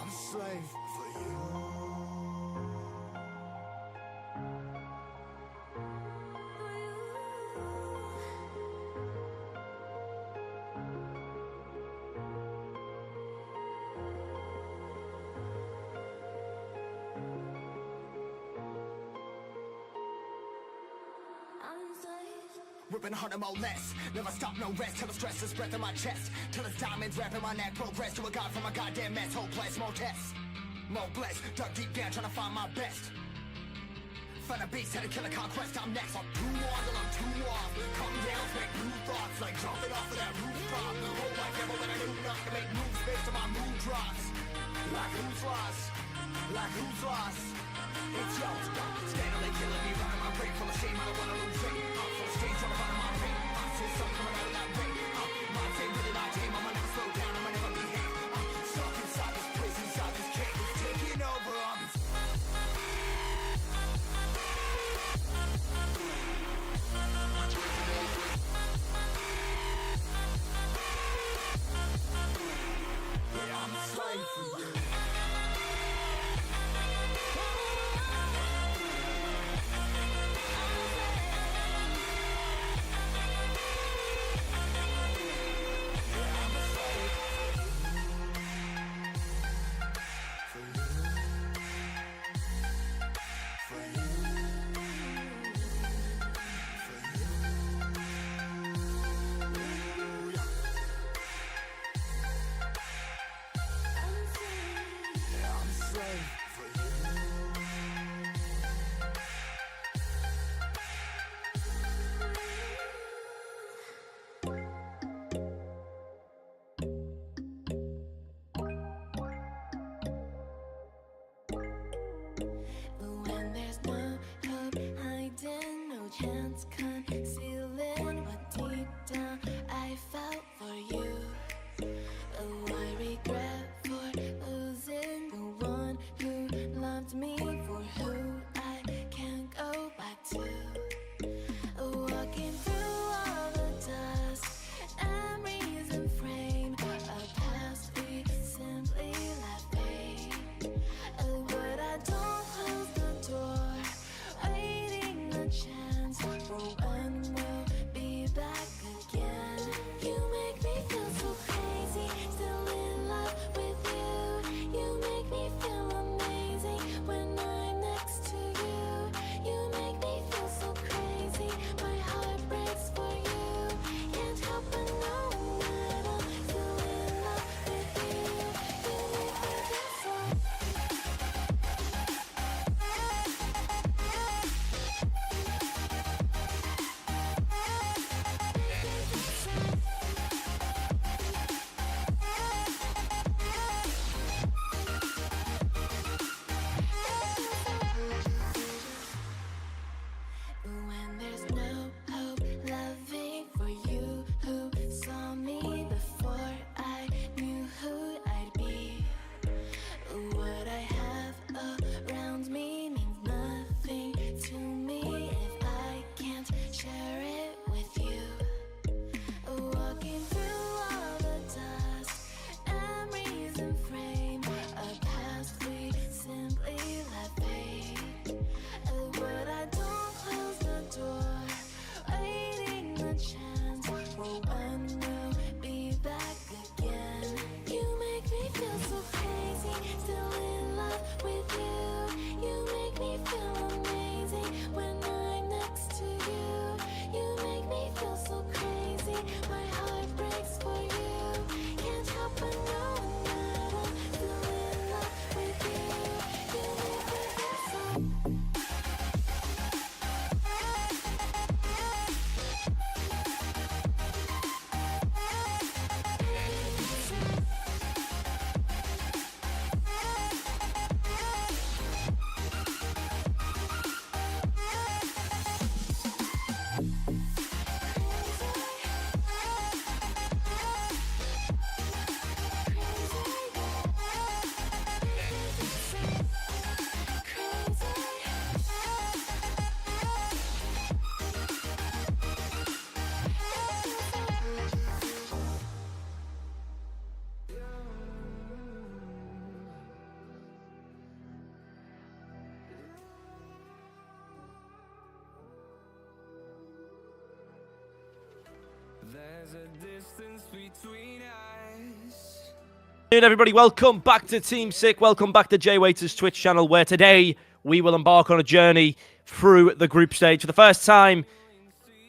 a slave for you. Ripping harder, more less. Never stop, no rest. Till the stress is breath in my chest. Till it's diamonds wrapping my neck. Progress to a god from a goddamn mess. Hopeless, more tests. More blessed. Dug deep down, trying to find my best. Find a beast, had to kill a conquest. I'm next. I'm too on till I'm too off. Come down, make new thoughts. Like jumping off of that rooftop. Hold my devil when I do not to make moves based on my mood drops. Like who's lost? Like who's lost? It's yours. Steadily killing me, running my brain full of shame. I don't wanna lose weight. I'm full of stage, trying to find my pain. I see something coming out of that rain. My team really not tame. I'ma never slow down. I'ma never behave. I'm stuck inside this prison, inside this cage. It's taking over. I'm a slave for you. Yeah. Good everybody, welcome back to Team Sick, welcome back to Jay Waiter's Twitch channel, where today we will embark on a journey through the group stage. For the first time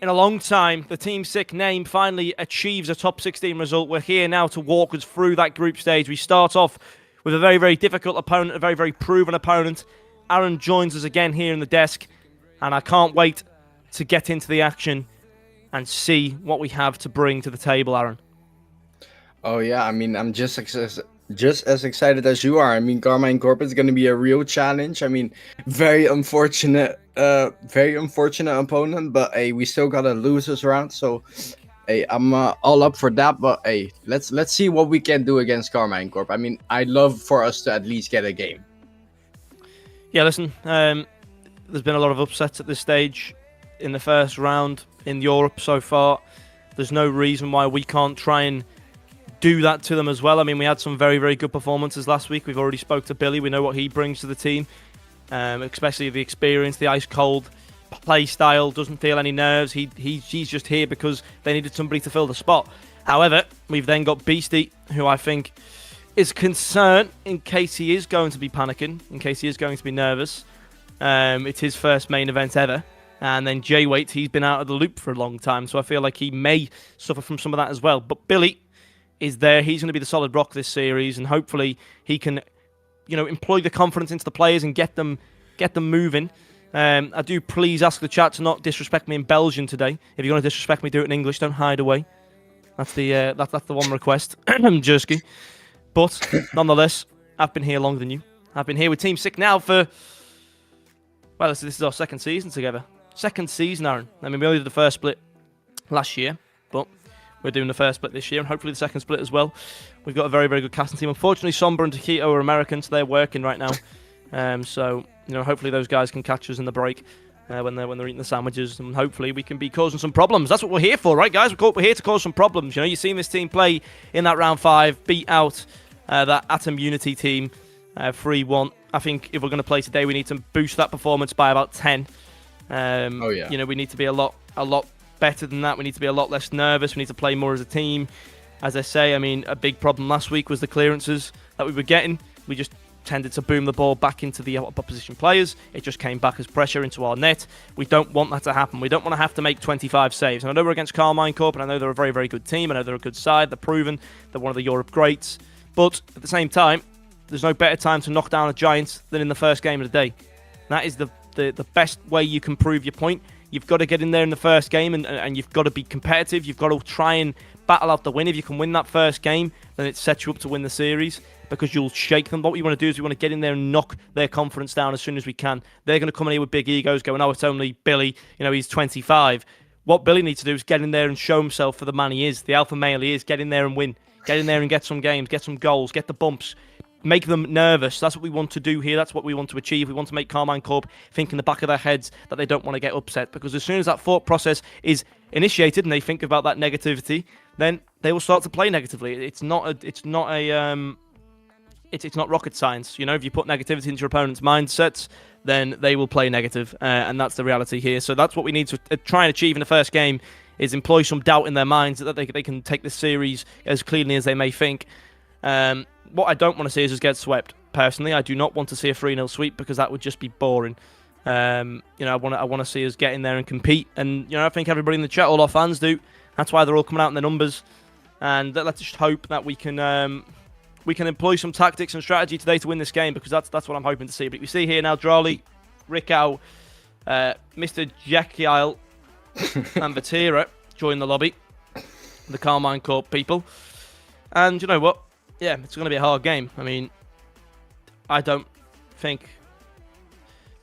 in a long time, the Team Sick name finally achieves a top 16 result. We're here now to walk us through that group stage. We start off with a very, very difficult opponent, a very, very proven opponent. Aaron joins us again here in the desk, and I can't wait to get into the action and see what we have to bring to the table, Aaron. Oh yeah, I mean, I'm just as excited as you are. I mean, Carmine Corp is going to be a real challenge. I mean, very unfortunate opponent, but hey, we still got to lose this round. So, hey, I'm all up for that. But hey, let's see what we can do against Carmine Corp. I mean, I'd love for us to at least get a game. Yeah, listen, there's been a lot of upsets at this stage in the first round in Europe so far. There's no reason why we can't try and do that to them as well. I mean, we had some very, very good performances last week. We've already spoke to Billy. We know what he brings to the team, especially the experience, the ice-cold play style, doesn't feel any nerves. He's just here because they needed somebody to fill the spot. However, we've then got Beastie, who I think is concerned in case he is going to be panicking, in case he is going to be nervous. It's his first main event ever. And then Jay Waite, he's been out of the loop for a long time, so I feel like he may suffer from some of that as well. But Billy is there. He's going to be the solid rock this series, and hopefully he can, employ the confidence into the players and get them moving. I do please ask the chat to not disrespect me in Belgian today. If you're going to disrespect me, do it in English. Don't hide away. That's the that's the one request, Jersky. But nonetheless, I've been here longer than you. I've been here with Team Sick now for, well, this is our second season together. Second season, Aaron. I mean, we only did the first split last year, but we're doing the first split this year, and hopefully the second split as well. We've got a very, very good casting team. Unfortunately, Sombra and Taquito are American, so they're working right now. So, hopefully those guys can catch us in the break when they're eating the sandwiches, and hopefully we can be causing some problems. That's what we're here for, right, guys? We're here to cause some problems. You've seen this team play in that round 5, beat out that Atom Unity team 3-1. I think if we're going to play today, we need to boost that performance by about 10. Oh yeah. We need to be a lot better than that. We need to be a lot less nervous. We need to play more as a team. As I say, I mean, a big problem last week was the clearances that we were getting. We just tended to boom the ball back into the opposition players. It just came back as pressure into our net. We don't want that to happen. We don't want to have to make 25 saves. And I know we're against Carmine Corp, and I know they're a very, very good team. I know they're a good side. They're proven. They're one of the Europe greats. But at the same time, there's no better time to knock down a giant than in the first game of the day. That is the best way you can prove your point. You've got to get in there in the first game, and you've got to be competitive. You've got to try and battle out the win. If you can win that first game, then it sets you up to win the series, because you'll shake them. What we want to do is we want to get in there and knock their confidence down as soon as we can. They're going to come in here with big egos going, oh, it's only Billy, he's 25. What Billy needs to do is get in there and show himself for the man he is, the alpha male he is. Get in there and win. Get in there and get some games, get some goals, get the bumps. Make them nervous. That's what we want to do here. That's what we want to achieve. We want to make Carmine Corp think in the back of their heads that they don't want to get upset, because as soon as that thought process is initiated and they think about that negativity, then they will start to play negatively. It's not rocket science. If you put negativity into your opponent's mindsets, then they will play negative, and that's the reality here. So that's what we need to try and achieve in the first game, is employ some doubt in their minds that they can take this series as cleanly as they may think. What I don't want to see is us get swept. Personally, I do not want to see a 3-0 sweep, because that would just be boring. I want to see us get in there and compete. And I think everybody in the chat, all our fans do. That's why they're all coming out in their numbers. And let's just hope that we can employ some tactics and strategy today to win this game, because that's what I'm hoping to see. But we see here now, Drawley, Rickow, Mr. Jekyll, and Vatira join the lobby. The Carmine Corp people. And you know what? Yeah, it's going to be a hard game. I mean, I don't think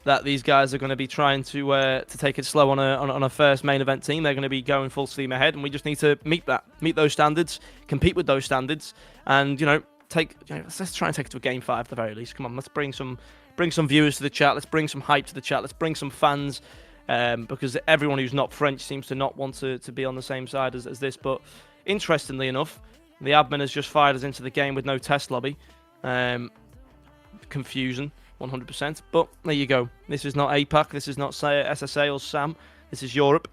that these guys are going to be trying to take it slow on a first main event team. They're going to be going full steam ahead, and we just need to meet those standards, compete with those standards, and let's try and take it to a game 5 at the very least. Come on, let's bring some viewers to the chat. Let's bring some hype to the chat. Let's bring some fans, because everyone who's not French seems to not want to be on the same side as this. But interestingly enough, the admin has just fired us into the game with no test lobby. Confusion, 100%. But there you go. This is not APAC. This is not SSA or SAM. This is Europe.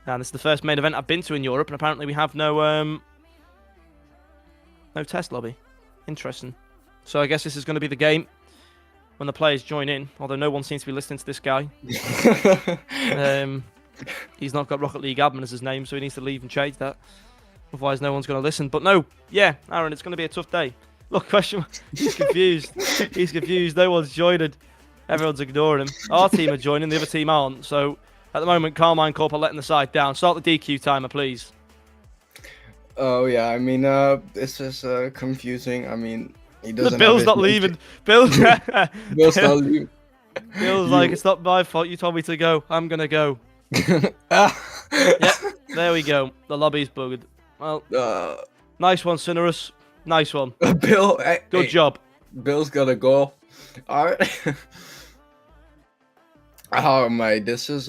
And this is the first main event I've been to in Europe, and apparently we have no test lobby. Interesting. So I guess this is going to be the game when the players join in, although no one seems to be listening to this guy. He's not got Rocket League admin as his name, so he needs to leave and change that. Otherwise, no one's going to listen. But no, yeah, Aaron, it's going to be a tough day. Look, he's confused. He's confused. No one's joining. Everyone's ignoring him. Our team are joining, the other team aren't. So at the moment, Carmine Corp are letting the side down. Start the DQ timer, please. Oh yeah, I mean, this is confusing. I mean, he doesn't. Bill's not leaving. Bill's Bill's not leaving. Bill's like, it's not my fault. You told me to go. I'm gonna go. Yep, there we go. The lobby's bugged. Well, nice one, Cinerus. Nice one. Bill, Good job. Bill's got a goal. All right. Oh my, this is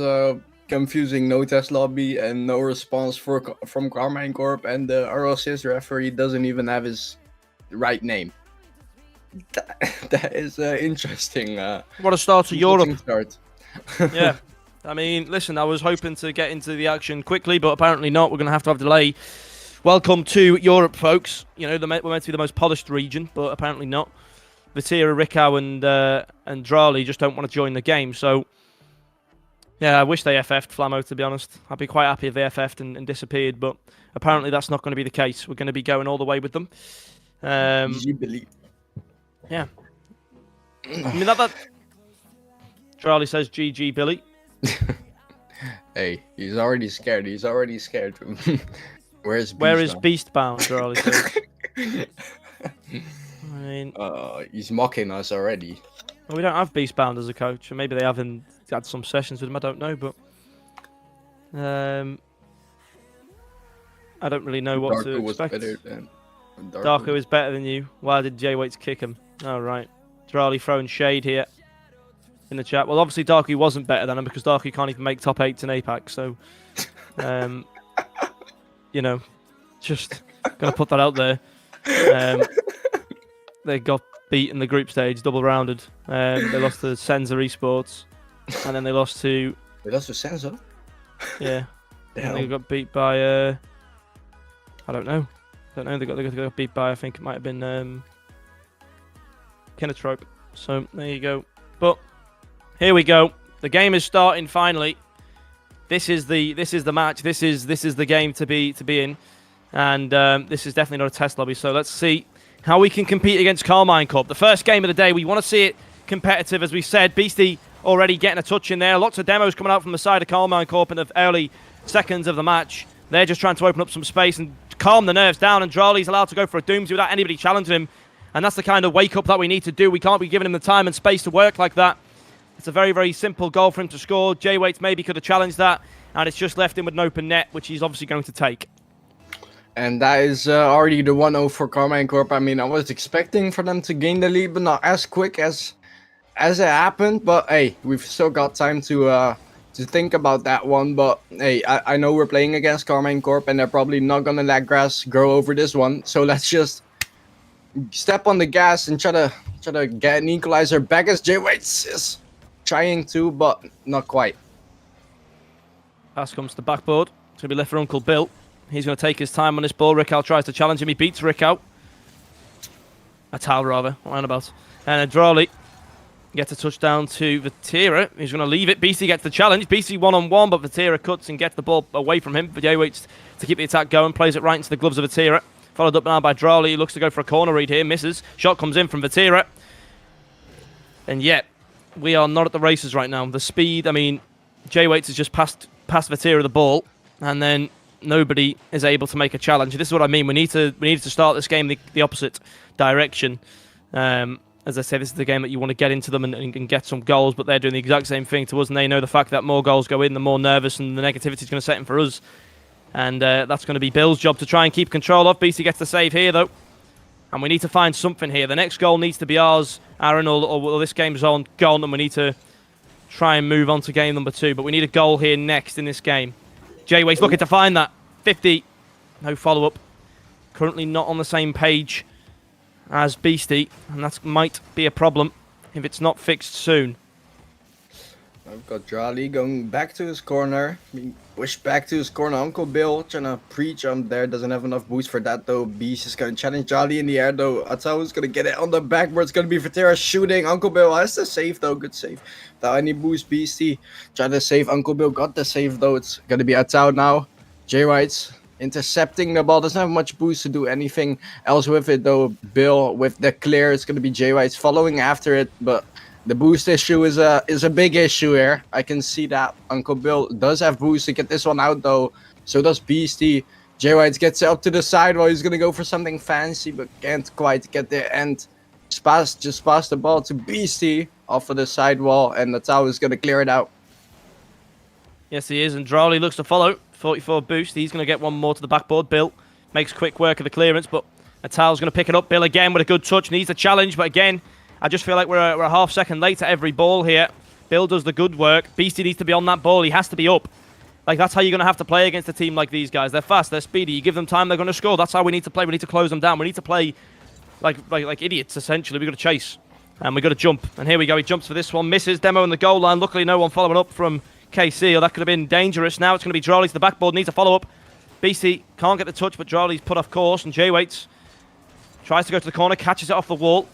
confusing. No test lobby and no response from Carmine Corp, and the RLCS referee doesn't even have his right name. That is interesting. What a start to Europe. Start. Yeah. I mean, listen, I was hoping to get into the action quickly, but apparently not. We're going to have delay. Welcome to Europe, folks. You know, we're meant to be the most polished region, but apparently not. Vatira, Rickow, and Drali just don't want to join the game. So, yeah, I wish they FF'd Flammo, to be honest. I'd be quite happy if they FF'd and disappeared, but apparently that's not going to be the case. We're going to be going all the way with them. You believe? Yeah. I mean, that Drali says GG, Billy. Hey, he's already scared. He's already scared. Where is Beastbound, Drali says. I mean, he's mocking us already. Well, we don't have Beastbound as a coach, or maybe they haven't had some sessions with him. I don't know, but I don't really know what to expect. Darko is better than you. Why did J-Waits kick him? Oh, right. Drali throwing shade here in the chat. Well, obviously Darky wasn't better than him because Darky can't even make top 8 in APAC. So, you know, just gonna put that out there. They got beat in the group stage, double rounded. They lost to Senza Esports, and then they lost to. They lost to Senza. Yeah. And they got beat by. I don't know. They got beat by. I think it might have been Kennetrope. So there you go. But here we go. The game is starting finally. This is the match. This is the game to be in, and this is definitely not a test lobby. So let's see how we can compete against Carmine Corp. The first game of the day. We want to see it competitive, as we said. Beastie already getting a touch in there. Lots of demos coming out from the side of Carmine Corp in the early seconds of the match. They're just trying to open up some space and calm the nerves down, and Drali's allowed to go for a Doomsday without anybody challenging him. And that's the kind of wake-up that we need to do. We can't be giving him the time and space to work like that. It's a very, very simple goal for him to score. J-Waits maybe could have challenged that, and it's just left him with an open net, which he's obviously going to take. And that is already the 1-0 for Carmine Corp. I mean, I was expecting for them to gain the lead, but not as quick as it happened. But hey, we've still got time to think about that one. But hey, I know we're playing against Carmine Corp, and they're probably not gonna let grass grow over this one. So let's just step on the gas and try to get an equalizer back, as J-Waits is trying to, but not quite. Pass comes to the backboard. It's going to be left for Uncle Bill. He's going to take his time on this ball. Rickow tries to challenge him. He beats Rickow. Atal, rather. Roundabout. And Drali gets a touchdown to Vatira. He's going to leave it. Beastie gets the challenge. Beastie one-on-one, but Vatira cuts and gets the ball away from him. J waits to keep the attack going. Plays it right into the gloves of Vatira. Followed up now by Drali. He looks to go for a corner read here. Misses. Shot comes in from Vatira. And yet, we are not at the races right now. The speed, I mean, J-Waits has just passed Vatira the ball, and then nobody is able to make a challenge. This is what I mean. We need to start this game the opposite direction. As I say, this is the game that you want to get into them and get some goals, but they're doing the exact same thing to us, and they know the fact that more goals go in, the more nervous and the negativity is going to set in for us. And that's going to be Bill's job to try and keep control of. BC gets the save here, though. And we need to find something here. The next goal needs to be ours, Aaron, or this game's gone, and we need to try and move on to game number 2. But we need a goal here next in this game. J-Waits looking to find that. 50. No follow-up. Currently not on the same page as Beastie, and that might be a problem if it's not fixed soon. I've got Jolly going back to his corner. Being pushed back to his corner. Uncle Bill trying to pre-jump there. Doesn't have enough boost for that though. Beast is going to challenge Jolly in the air though. Atau's going to get it on the backboard. It's going to be Vatera shooting. Uncle Bill has the save though. Good save. Without any boost, Beastie trying to save. Uncle Bill got the save though. It's going to be Atau now. J-White's intercepting the ball. Doesn't have much boost to do anything else with it though. Bill with the clear. It's going to be J-White's following after it, but the boost issue is a big issue here. I can see that. Uncle Bill does have boost to get this one out though. So does Beastie. J-White gets up to the side while he's gonna go for something fancy, but can't quite get there. And just pass the ball to Beastie off of the side wall, and the tower is gonna clear it out. Yes, he is. And Drowley looks to follow. 44 boost. He's gonna get one more to the backboard. Bill makes quick work of the clearance, but Atau's gonna pick it up. Bill again with a good touch. Needs a challenge, but again, I just feel like we're a half second late at every ball here. Bill does the good work. Beastie needs to be on that ball. He has to be up. Like, that's how you're going to have to play against a team like these guys. They're fast, they're speedy. You give them time, they're going to score. That's how we need to play. We need to close them down. We need to play like idiots, essentially. We've got to chase. And we've got to jump. And here we go. He jumps for this one. Misses. Demo in the goal line. Luckily, no one following up from KC. Or that could have been dangerous. Now it's going to be Drowley to the backboard. Needs a follow-up. Beastie can't get the touch, but Drowley's put off course. And J-Waits tries to go to the corner. Catches it off the wall.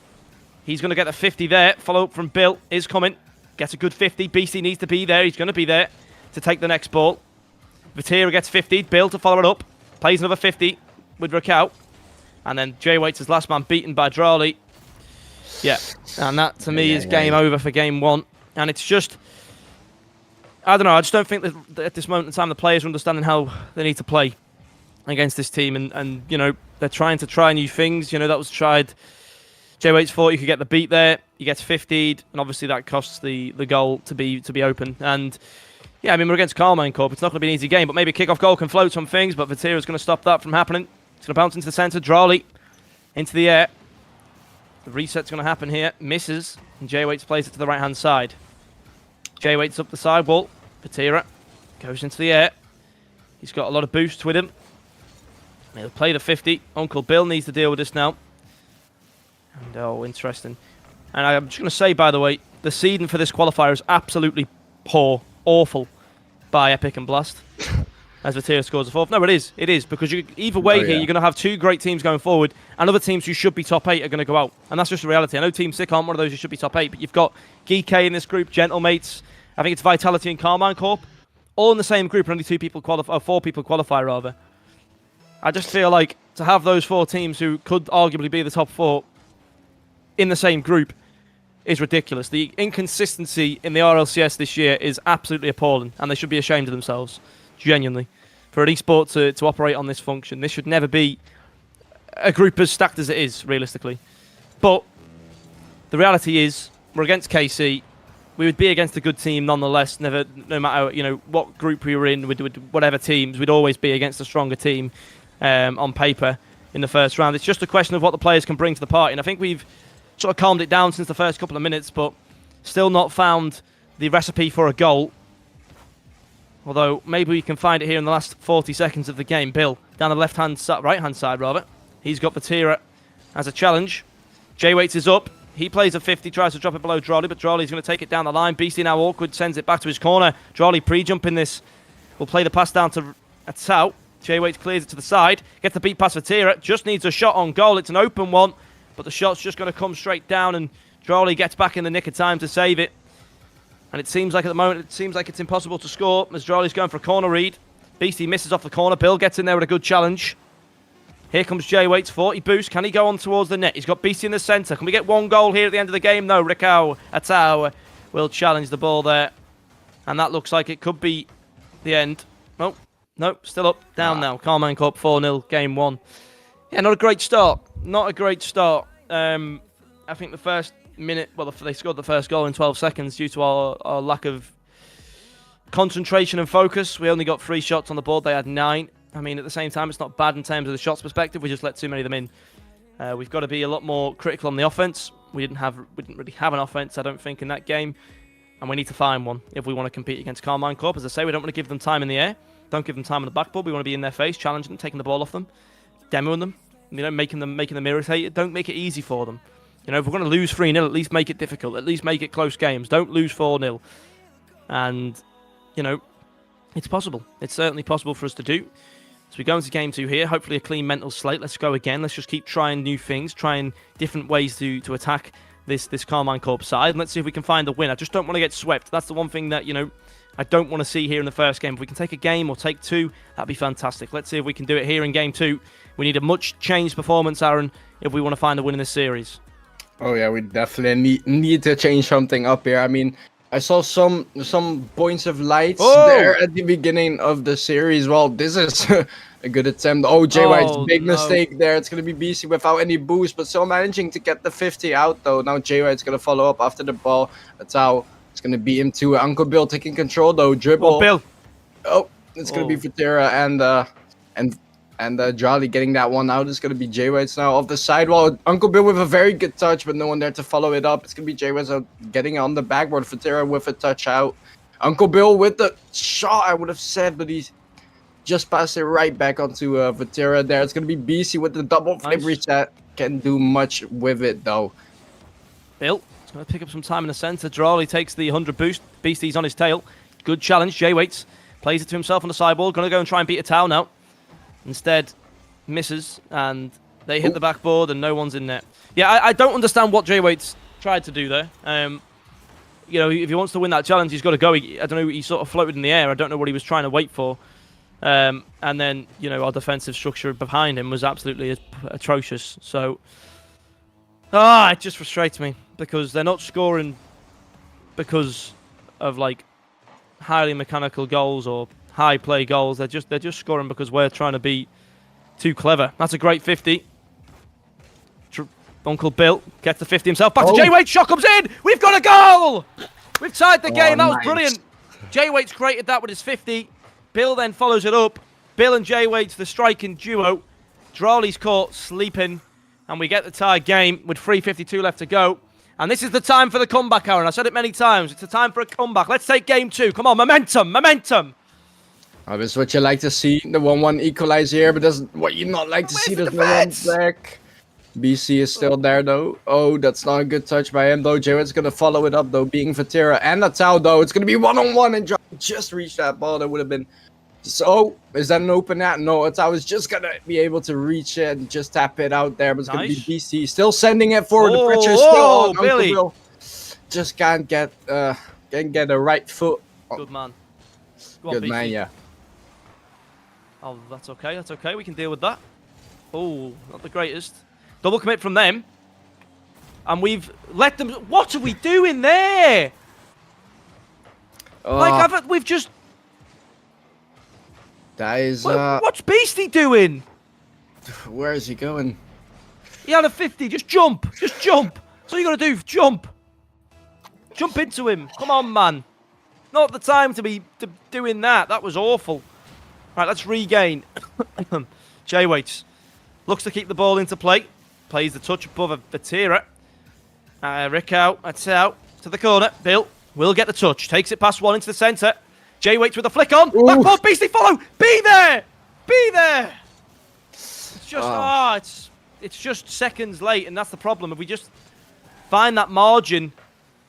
He's going to get the 50 there. Follow-up from Bill is coming. Gets a good 50. Beastie needs to be there. He's going to be there to take the next ball. Vatera gets 50. Bill to follow it up. Plays another 50 with Raquel. And then J-Waits is last man beaten by Drowley. Yeah. And that, to me, is game over for game one. And it's just... I don't know. I just don't think that at this moment in time the players are understanding how they need to play against this team. And you know, they're trying to try new things. You know, that was tried... J-Waits thought you could get the beat there. He gets 50'd, and obviously that costs the goal to be open. And yeah, I mean, we're against Carmine Corp. It's not going to be an easy game, but maybe a kick-off goal can float some things. But Vatera's going to stop that from happening. It's going to bounce into the centre. Drowley into the air. The reset's going to happen here. Misses, and J-Waits plays it to the right-hand side. J-Waits up the side wall. Vatera goes into the air. He's got a lot of boost with him. He'll play the 50. Uncle Bill needs to deal with this now. And, oh, interesting. And I'm just going to say, by the way, the seeding for this qualifier is absolutely poor, awful, by Epic and Blast. As Vatera scores the fourth. No, it is. It is, because either way here, you're going to have two great teams going forward, and other teams who should be top 8 are going to go out. And that's just the reality. I know Team Sick aren't one of those who should be top 8, but you've got Geek in this group, Gentlemates, I think it's Vitality and Carmine Corp, all in the same group, and only 4 people qualify, rather. I just feel like to have those 4 teams who could arguably be the top 4 in the same group is ridiculous. The inconsistency in the RLCS this year is absolutely appalling, and they should be ashamed of themselves, genuinely. For an esport to operate on this function, this should never be a group as stacked as it is, realistically. But the reality is, we're against KC. We would be against a good team nonetheless, no matter what group we were in, with whatever teams, we'd always be against a stronger team on paper in the first round. It's just a question of what the players can bring to the party, and I think we've sort of calmed it down since the first couple of minutes, but still not found the recipe for a goal. Although maybe we can find it here in the last 40 seconds of the game. Bill down the right-hand side rather. He's got Vatera as a challenge. J-Waits is up. He plays a 50, tries to drop it below Drowley, but Drowley's going to take it down the line. Beastie now awkward, sends it back to his corner. Drowley pre-jumping this. Will play the pass down to Atau. J-Waits clears it to the side. Gets the beat past Vatera. Just needs a shot on goal. It's an open one. But the shot's just going to come straight down, and Drowley gets back in the nick of time to save it. And it seems like at the moment, it's impossible to score as Drowley's going for a corner read. Beastie misses off the corner. Bill gets in there with a good challenge. Here comes J-Waits, 40 boost. Can he go on towards the net? He's got Beastie in the centre. Can we get one goal here at the end of the game? No, Atau will challenge the ball there. And that looks like it could be the end. Oh, no, still up, down now. Carmine Corp 4-0, game 1. Yeah, not a great start. Not a great start. I think the first minute, they scored the first goal in 12 seconds due to our lack of concentration and focus. We only got 3 shots on the board. They had 9. I mean, at the same time, it's not bad in terms of the shots perspective. We just let too many of them in. We've got to be a lot more critical on the offense. We didn't really have an offense, I don't think, in that game. And we need to find one if we want to compete against Carmine Corp. As I say, we don't want to give them time in the air. Don't give them time on the backboard. We want to be in their face, challenging them, taking the ball off them, demoing them. Making them irritated. Don't make it easy for them. If we're going to lose 3-0, at least make it difficult. At least make it close games. Don't lose 4-0. And, you know, it's possible. It's certainly possible for us to do. So we go into game 2 here. Hopefully a clean mental slate. Let's go again. Let's just keep trying new things, trying different ways to attack this Carmine Corp side. And let's see if we can find a win. I just don't want to get swept. That's the one thing that, you know, I don't want to see here in the first game. If we can take a game or take 2, that'd be fantastic. Let's see if we can do it here in game 2. We need a much changed performance, Aaron, if we want to find a win in this series. Oh yeah, we definitely need to change something up here. I mean, I saw some points of lights there at the beginning of the series. Well, this is a good attempt. Oh, JY's big mistake there. It's going to be BC without any boost, but still managing to get the 50 out, though. Now JY's going to follow up after the ball. That's how it's going to beat him to Uncle Bill taking control, though. Dribble. Oh, Bill. Oh, it's going to be Vatira and Jolly getting that one out. It's going to be J-Whites now off the sidewall. Uncle Bill with a very good touch, but no one there to follow it up. It's going to be J-Whites getting on the backboard. Vatira with a touch out. Uncle Bill with the shot, I would have said, but he's just passed it right back onto Vatira there. It's going to be BC with the double flip reset. Can't do much with it, though. Bill is going to pick up some time in the centre. Drawley takes the 100 boost. Beastie's on his tail. Good challenge. J-Waits plays it to himself on the sideboard. Going to go and try and beat a towel now. Instead, misses, and they hit the backboard, and no one's in net. Yeah, I don't understand what J-Waits tried to do there. You know, if he wants to win that challenge, he's got to go. I don't know, he sort of floated in the air. I don't know what he was trying to wait for. And then, you know, our defensive structure behind him was absolutely atrocious. So, it just frustrates me, because they're not scoring because of, like, highly mechanical goals or high play goals. They're just scoring because we're trying to be too clever. That's a great 50. Uncle Bill gets the 50 himself. Back to J-Waits. Shot comes in. We've got a goal. We've tied the game. That was brilliant. J-Waits created that with his 50. Bill then follows it up. Bill and J-Waits, the striking duo. Drawley's caught sleeping, and we get the tied game with 3:52 left to go. And this is the time for the comeback, Aaron. I said it many times. It's the time for a comeback. Let's take game 2. Come on, momentum, momentum. Oh, this is what you like to see, the 1-1 equalizer here, but that's what you not like to see. There's no one back. BC is still there, though. Oh, that's not a good touch by him, though. Jared's going to follow it up, though, being Vatira and Natal, though. It's going to be 1-on-1, and just reached that ball. That would have been... So, is that an open net? No, Natal was just going to be able to reach it and just tap it out there, but it's going to be BC. Still sending it forward. The pressure is still on. Billy. Uncle Bill just can't get a right foot. Good man. Good man, yeah. Oh, that's okay. That's okay. We can deal with that. Oh, not the greatest. Double commit from them. And we've let them... What are we doing there? Like, we've just... That is... What's Beastie doing? Where is he going? He had a 50. Just jump. Just jump. That's all you got to do. Jump. Jump into him. Come on, man. Not the time to be doing that. That was awful. Right, let's regain. J-Waits looks to keep the ball into play. Plays the touch above Vatira. Rick out. That's out. To the corner. Bill will get the touch. Takes it past one into the centre. J-Waits with a flick on. Backboard. Beastie follow. Be there. Be there. It's just, it's just seconds late, and that's the problem. If we just find that margin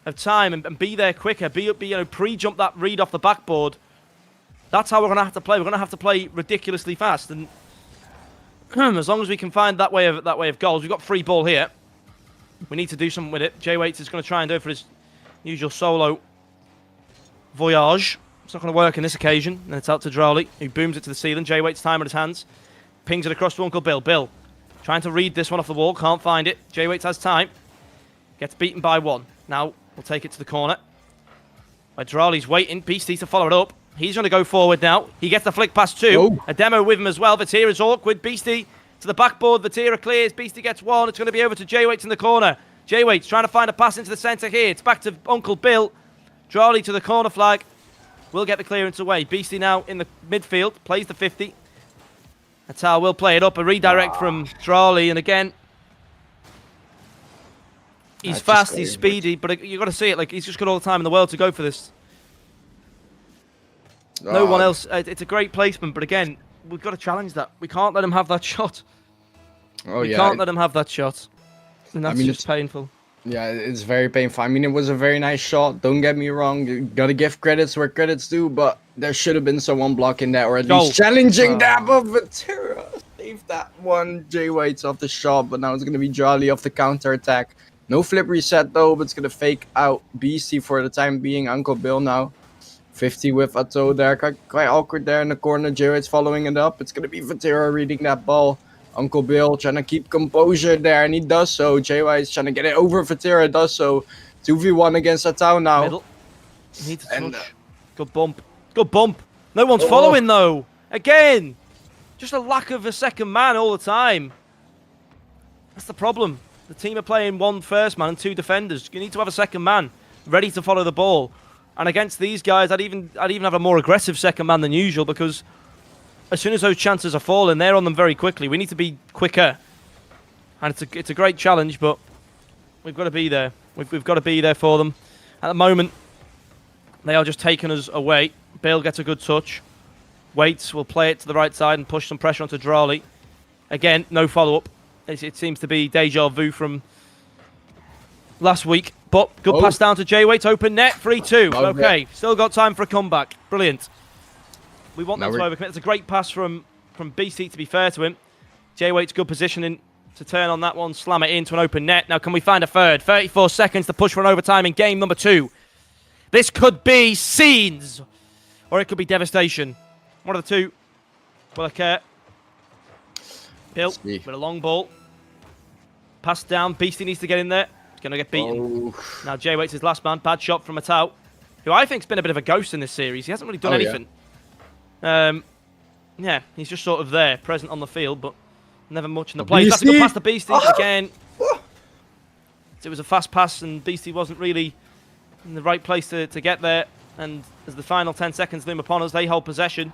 of time and be there quicker, pre-jump that read off the backboard, that's how we're going to have to play. We're going to have to play ridiculously fast, and as long as we can find that way of goals, we've got free ball here. We need to do something with it. J-Waits is going to try and do it for his usual solo voyage. It's not going to work on this occasion, and it's out to Drawley, who booms it to the ceiling. J-Waits time at his hands, pings it across to Uncle Bill. Bill trying to read this one off the wall, can't find it. J-Waits has time, gets beaten by one. Now we'll take it to the corner, where Drawley's waiting. Beastie to follow it up. He's going to go forward now. He gets the flick past two. A demo with him as well. Vatira's awkward. Beastie to the backboard. Vatira clears. Beastie gets one. It's going to be over to J-Waits in the corner. J-Waits trying to find a pass into the centre here. It's back to Uncle Bill. Drawley to the corner flag. Will get the clearance away. Beastie now in the midfield. Plays the 50. Natal will play it up. A redirect from Drawley. And again, he's fast. He's speedy. But you've got to see it. Like, he's just got all the time in the world to go for this. No one else. It's a great placement, but again, we've got to challenge that. We can't let him have that shot. We can't let him have that shot. And that's just painful. Yeah, it's very painful. I mean, it was a very nice shot. Don't get me wrong. You gotta give credits where credits due, but there should have been someone blocking that or at Goal. least challenging that. But Vatira saved that one. Jay White's off the shot, but now it's gonna be Jolly off the counter attack. No flip reset though, but it's gonna fake out BC for the time being. Uncle Bill now. 50 with Atto there. Quite awkward there in the corner. Jay White's following it up. It's gonna be Vatira reading that ball. Uncle Bill trying to keep composure there, and he does so. JY is trying to get it over. Vatira does so. 2v1 against Atau now. Middle. Needs a touch. Good bump. Good bump. No one's following though. Again. Just a lack of a second man all the time. That's the problem. The team are playing one first man and two defenders. You need to have a second man ready to follow the ball. And against these guys, I'd even have a more aggressive second man than usual, because as soon as those chances are falling, they're on them very quickly. We need to be quicker. And it's a great challenge, but we've got to be there. We've got to be there for them. At the moment, they are just taking us away. Bill gets a good touch. Waits will play it to the right side and push some pressure onto Drali. Again, no follow-up. It seems to be deja vu from last week. But good pass down to Jay Waits. Open net. 3-2. Okay, still got time for a comeback. Brilliant. We want them to overcommit. It's a great pass from BC, to be fair to him. Jay Waits, good positioning to turn on that one, slam it into an open net. Now, can we find a third? 34 seconds to push for an overtime in game number 2. This could be scenes, or it could be devastation. One of the two will occur. Bill with a long ball. Pass down. Beastie needs to get in there. He's going to get beaten. Now, Jay Waits is last man. Bad shot from Atau, who I think's been a bit of a ghost in this series. He hasn't really done anything. Yeah, he's just sort of there, present on the field, but never much in the play. That's a good pass to Beastie again. It was a fast pass, and Beastie wasn't really in the right place to get there. And as the final 10 seconds loom upon us, they hold possession.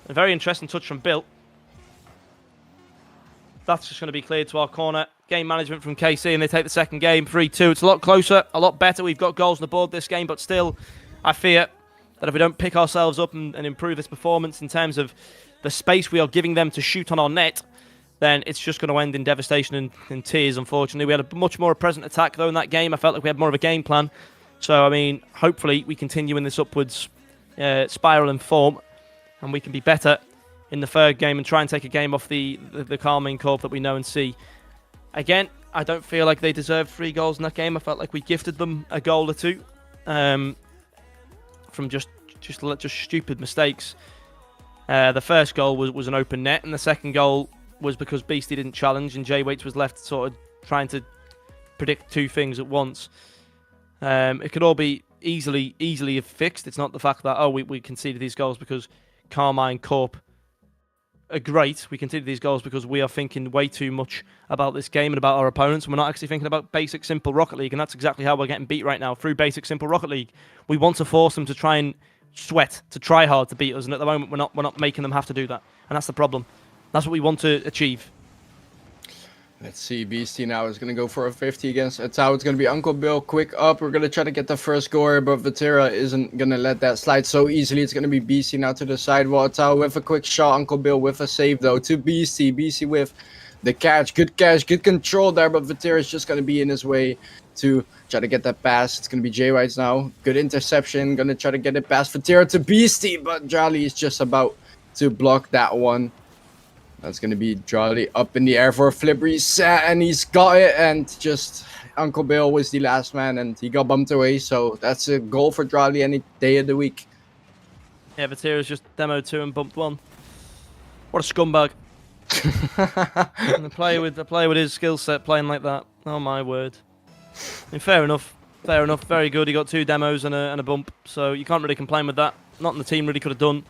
A very interesting touch from Bill. That's just going to be cleared to our corner. Game management from KC, and they take the second game 3-2. It's a lot closer, a lot better. We've got goals on the board this game, but still, I fear that if we don't pick ourselves up and improve this performance in terms of the space we are giving them to shoot on our net, then it's just going to end in devastation and tears, unfortunately. We had a much more present attack, though, in that game. I felt like we had more of a game plan. So, I mean, hopefully we continue in this upwards spiral and form, and we can be better in the third game and try and take a game off the Carmine Corp that we know and see. Again, I don't feel like they deserved 3 goals in that game. I felt like we gifted them a goal or two from just stupid mistakes. The first goal was an open net, and the second goal was because Beastie didn't challenge, and Jay Waits was left sort of trying to predict 2 things at once. It could all be easily fixed. It's not the fact that, we conceded these goals because Carmine Corp are great. We conceded these goals because we are thinking way too much about this game and about our opponents, and we're not actually thinking about basic, simple Rocket League, and that's exactly how we're getting beat right now, through basic, simple Rocket League. We want to force them to try and sweat, to try hard to beat us, and at the moment we're not making them have to do that, and that's the problem. That's what we want to achieve. Let's see, Beastie now is going to go for a 50 against Atau. It's going to be Uncle Bill, quick up. We're going to try to get the first score, but Vatira isn't going to let that slide so easily. It's going to be Beastie now to the side. Well, Atau with a quick shot. Uncle Bill with a save, though, to Beastie. Beastie with the catch, good control there, but Vatira is just going to be in his way to try to get that pass. It's going to be Jay White now. Good interception. Going to try to get it past Vatira to Beastie, but Jolly is just about to block that one. That's going to be Jolly up in the air for a flip reset, and he's got it, and just Uncle Bill was the last man, and he got bumped away, so that's a goal for Jolly any day of the week. Yeah, Vatira's just demoed 2 and bumped 1. What a scumbag. And the player with his skill set playing like that. Oh my word. I mean, fair enough. Very good. He got 2 demos and a bump, so you can't really complain with that. Nothing the team really could have done.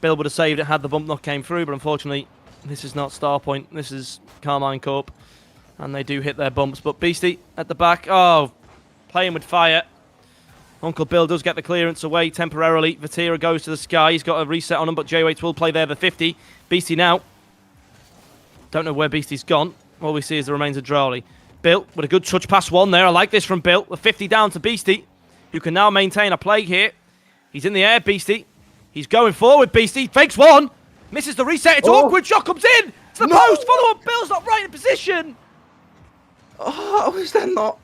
Bill would have saved it had the bump not came through, but unfortunately, this is not Starpoint. This is Carmine Corp, and they do hit their bumps. But Beastie at the back, playing with fire. Uncle Bill does get the clearance away temporarily. Vatira goes to the sky. He's got a reset on him, but Jay Waits will play there the 50. Beastie now. Don't know where Beastie's gone. All we see is the remains of Drowley. Bill with a good touch pass 1 there. I like this from Bill. The 50 down to Beastie, who can now maintain a play here. He's in the air, Beastie. He's going forward, Beastie. Fakes 1. Misses the reset. It's awkward. Shot comes in. To the post. Follow up. Bill's not right in position. Oh, how is that not?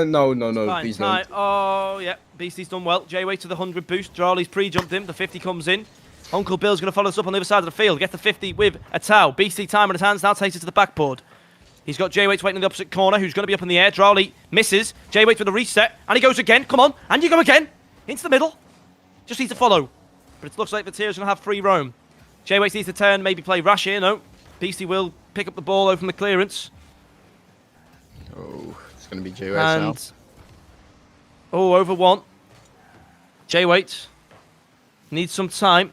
No, Fine, please time. don't. Oh, yeah. Beastie's done well. J-Way to the 100 boost. Drawley's pre-jumped him. The 50 comes in. Uncle Bill's going to follow us up on the other side of the field. Get the 50 with a towel. Beastie time on his hands. Now takes it to the backboard. He's got J-Waits waiting in the opposite corner, who's going to be up in the air. Drawley misses. J-Waits with a reset. And he goes again. Come on. And you go again. Into the middle. Just needs to follow. But it looks like Vatir's going to have free roam. J-Waits needs to turn, maybe play rash here. No. Beastie will pick up the ball over from the clearance. Oh, it's going to be J-Waits now. Oh, over one. J-Waits needs some time.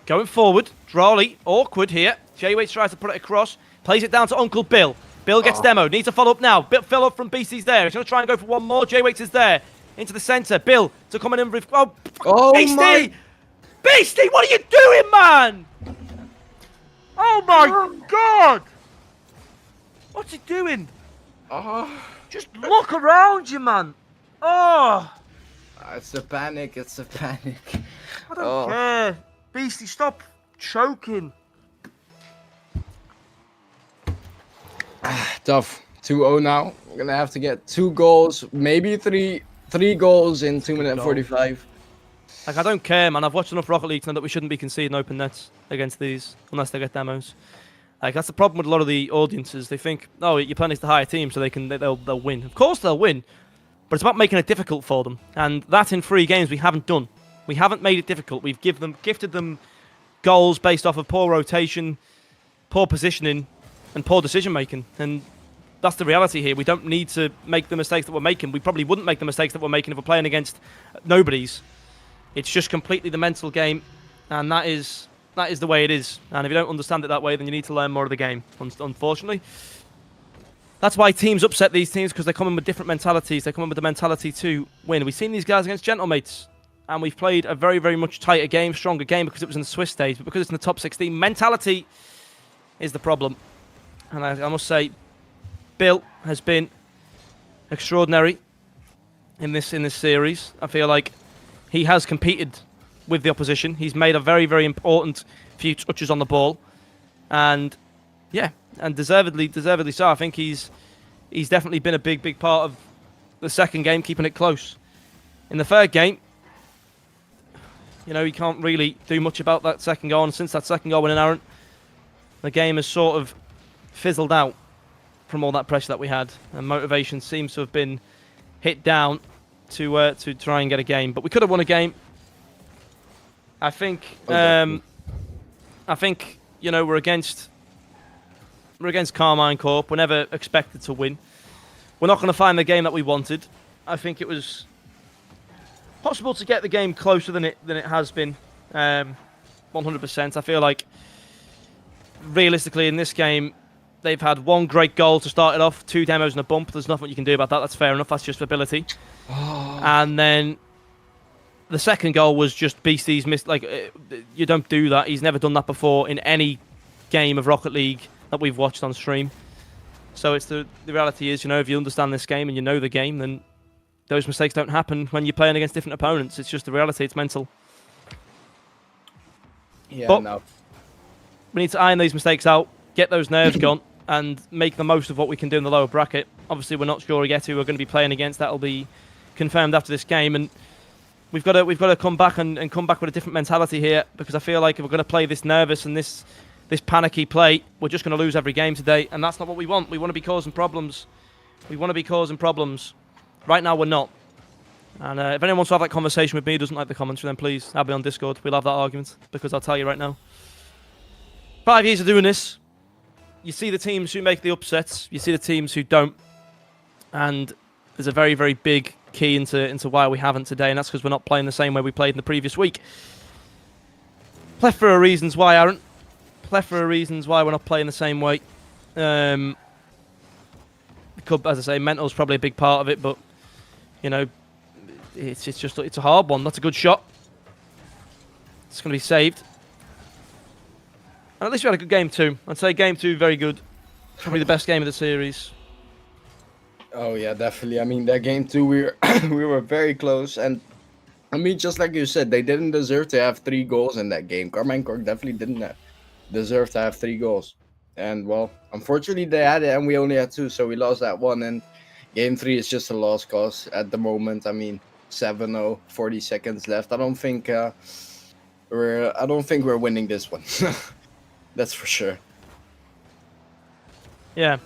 Going forward. Drawley, awkward here. J-Waits tries to put it across. Plays it down to Uncle Bill. Bill gets demoed. Needs to follow up now. Fill up from Beastie's there. He's going to try and go for one more. J-Waits is there. Into the centre. Bill to come in with... Oh, Beastie! My. Beastie, what are you doing, man? Oh, my God! What's he doing? Just look around you, man. Oh! It's a panic. It's a panic. I don't care. Beastie, stop choking. Tough. 2-0 now. We're going to have to get 2 goals, maybe 3 goals in 2 minutes 45. Like, I don't care, man. I've watched enough Rocket League to know that we shouldn't be conceding open nets against these unless they get demos. Like, that's the problem with a lot of the audiences. They think, oh, you're playing against the higher team, so they'll win. Of course they'll win, but it's about making it difficult for them. And that in 3 games we haven't done. We haven't made it difficult. We've gifted them goals based off of poor rotation, poor positioning, and poor decision making. And that's the reality here. We don't need to make the mistakes that we're making. We probably wouldn't make the mistakes that we're making if we're playing against nobodies. It's just completely the mental game, and that is the way it is. And if you don't understand it that way, then you need to learn more of the game, unfortunately. That's why teams upset these teams, because they come in with different mentalities. They come in with the mentality to win. We've seen these guys against Gentlemates, and we've played a very, very much tighter game, stronger game, because it was in the Swiss stage. But because it's in the top 16, mentality is the problem. And I must say, Bill has been extraordinary in this series. I feel like he has competed with the opposition. He's made a very, very important few touches on the ball, and yeah, and deservedly so. I think he's definitely been a big part of the second game, keeping it close. In the third game, you know, he can't really do much about that second goal, and since that second goal went in errant, the game has sort of fizzled out from all that pressure that we had, and motivation seems to have been hit down to try and get a game. But we could have won a game. I think you know, we're against Carmine Corp. We're never expected to win. We're not going to find the game that we wanted. I think it was possible to get the game closer than it has been. 100%. I feel like realistically in this game, they've had 1 great goal to start it off, 2 demos and a bump. There's nothing you can do about that. That's fair enough. That's just ability. And then the second goal was just Beastie's missed. Like, you don't do that. He's never done that before in any game of Rocket League that we've watched on stream. So it's the reality is, you know, if you understand this game and you know the game, then those mistakes don't happen when you're playing against different opponents. It's just the reality. It's mental. Yeah, but no. We need to iron these mistakes out, get those nerves gone, and make the most of what we can do in the lower bracket. Obviously, we're not sure yet who we're going to be playing against. That'll be confirmed after this game, and we've got to come back and come back with a different mentality here, because I feel like if we're going to play this nervous and this panicky play, we're just going to lose every game today, and that's not what we want. We want to be causing problems. We want to be causing problems. Right now, we're not. And if anyone wants to have that conversation with me who doesn't like the commentary, then please have me on Discord. We'll have that argument, because I'll tell you right now. 5 years of doing this, you see the teams who make the upsets, you see the teams who don't, and there's a very, very big key into why we haven't today, and that's because we're not playing the same way we played in the previous week. Plethora of reasons why, Aaron. Plethora of reasons why we're not playing the same way. As I say, mental's probably a big part of it, but you know, it's a hard one. That's a good shot. It's going to be saved. And at least we had a good game too. I'd say game 2 very good. Probably the best game of the series. Oh yeah, definitely. I mean, that game 2 we were very close, and I mean, just like you said, they didn't deserve to have 3 goals in that game. Carmine Corp definitely didn't deserve to have 3 goals. And well, unfortunately they had it and we only had 2, so we lost that one. And game 3 is just a lost cause at the moment. I mean, 7-0, 40 seconds left. I don't think we're winning this one. That's for sure. Yeah.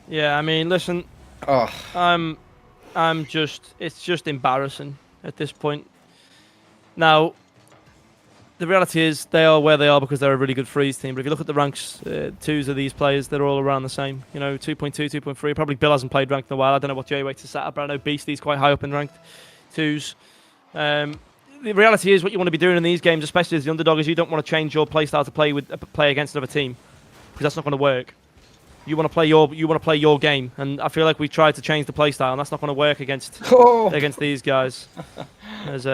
Yeah, I mean, listen, Oh, it's just embarrassing at this point. Now, the reality is they are where they are because they're a really good freeze team. But if you look at the ranks, 2s of these players, they're all around the same. 2.2, 2.3. Probably Bill hasn't played ranked in a while. I don't know what J-Weights is sat at, but I know Beastie's quite high up in ranked 2s. The reality is what you want to be doing in these games, especially as the underdog, is you don't want to change your play style to play against another team because that's not going to work. You want to play your game, and I feel like we tried to change the play style, and that's not going to work against these guys. As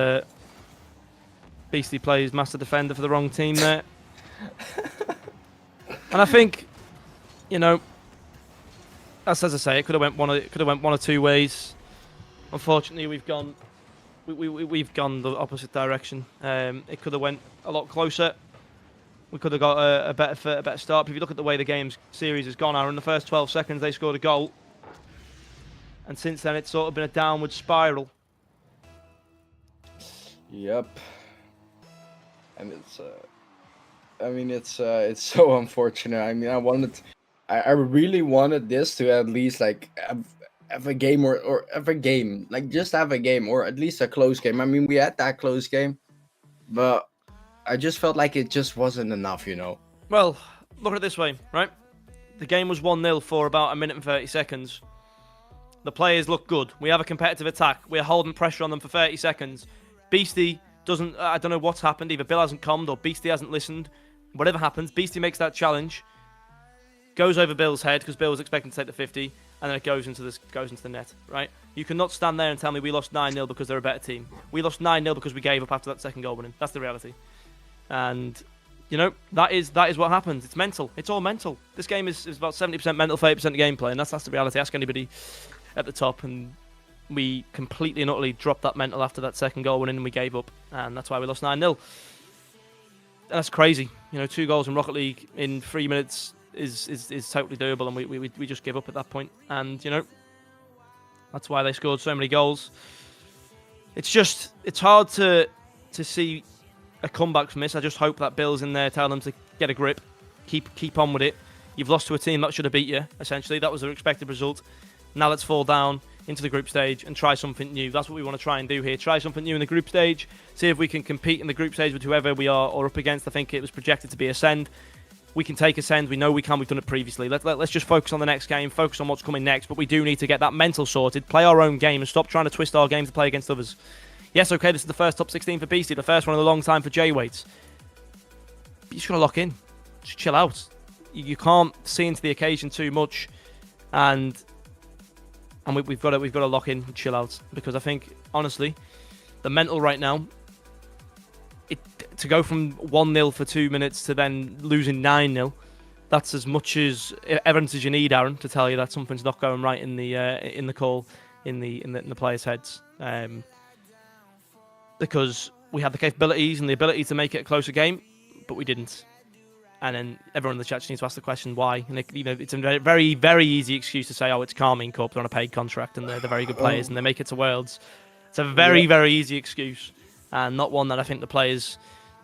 Beastie plays master defender for the wrong team there, and I think, as I say, it could have went one or two ways. Unfortunately, we've gone the opposite direction. It could have went a lot closer. We could have got a better start. But if you look at the way the game's series has gone, Aaron, in the first 12 seconds they scored a goal, and since then it's sort of been a downward spiral. Yep. And it's so unfortunate. I mean, I really wanted this to at least like have a game or have a game, like just have a game or at least a close game. I mean, we had that close game, but I just felt like it just wasn't enough, Well, look at it this way, right? The game was 1-0 for about 1 minute and 30 seconds. The players look good. We have a competitive attack. We're holding pressure on them for 30 seconds. Beastie doesn't... I don't know what's happened. Either Bill hasn't calmed or Beastie hasn't listened. Whatever happens, Beastie makes that challenge. Goes over Bill's head because Bill was expecting to take the 50. And then it goes into the net, right? You cannot stand there and tell me we lost 9-0 because they're a better team. We lost 9-0 because we gave up after that second goal winning. That's the reality. And, that is what happens. It's mental. It's all mental. This game is about 70% mental, 30% gameplay, and that's the reality. Ask anybody at the top, and we completely and utterly dropped that mental after that second goal winning, and we gave up, and that's why we lost 9-0. That's crazy. 2 goals in Rocket League in 3 minutes is totally doable, and we just give up at that point. And, that's why they scored so many goals. It's hard to see a comeback from this. I just hope that Bill's in there telling them to get a grip, keep on with it. You've lost to a team that should have beat you, essentially. That was the expected result. Now let's fall down into the group stage and try something new. That's what we want to try and do here. Try something new in the group stage. See if we can compete in the group stage with whoever we are or up against. I think it was projected to be Ascend. We can take Ascend. We know we can. We've done it previously. Let's just focus on the next game, focus on what's coming next. But we do need to get that mental sorted, play our own game, and stop trying to twist our game to play against others. Yes, okay, this is the first top 16 for Beastie, the first one in a long time for J-Weights. But you just gotta lock in. Just chill out. You can't see into the occasion too much, and we've got to lock in and chill out, because I think honestly, the mental right now, to go from 1-0 for 2 minutes to then losing 9-0, that's as much as evidence as you need, Aaron, to tell you that something's not going right in the call in the players' heads. Because we had the capabilities and the ability to make it a closer game, but we didn't. And then everyone in the chat just needs to ask the question why. And it's a very, very easy excuse to say, oh, it's Carmine Corp, they're on a paid contract and they're very good players and they make it to Worlds. It's a very, very easy excuse, and not one that I think the players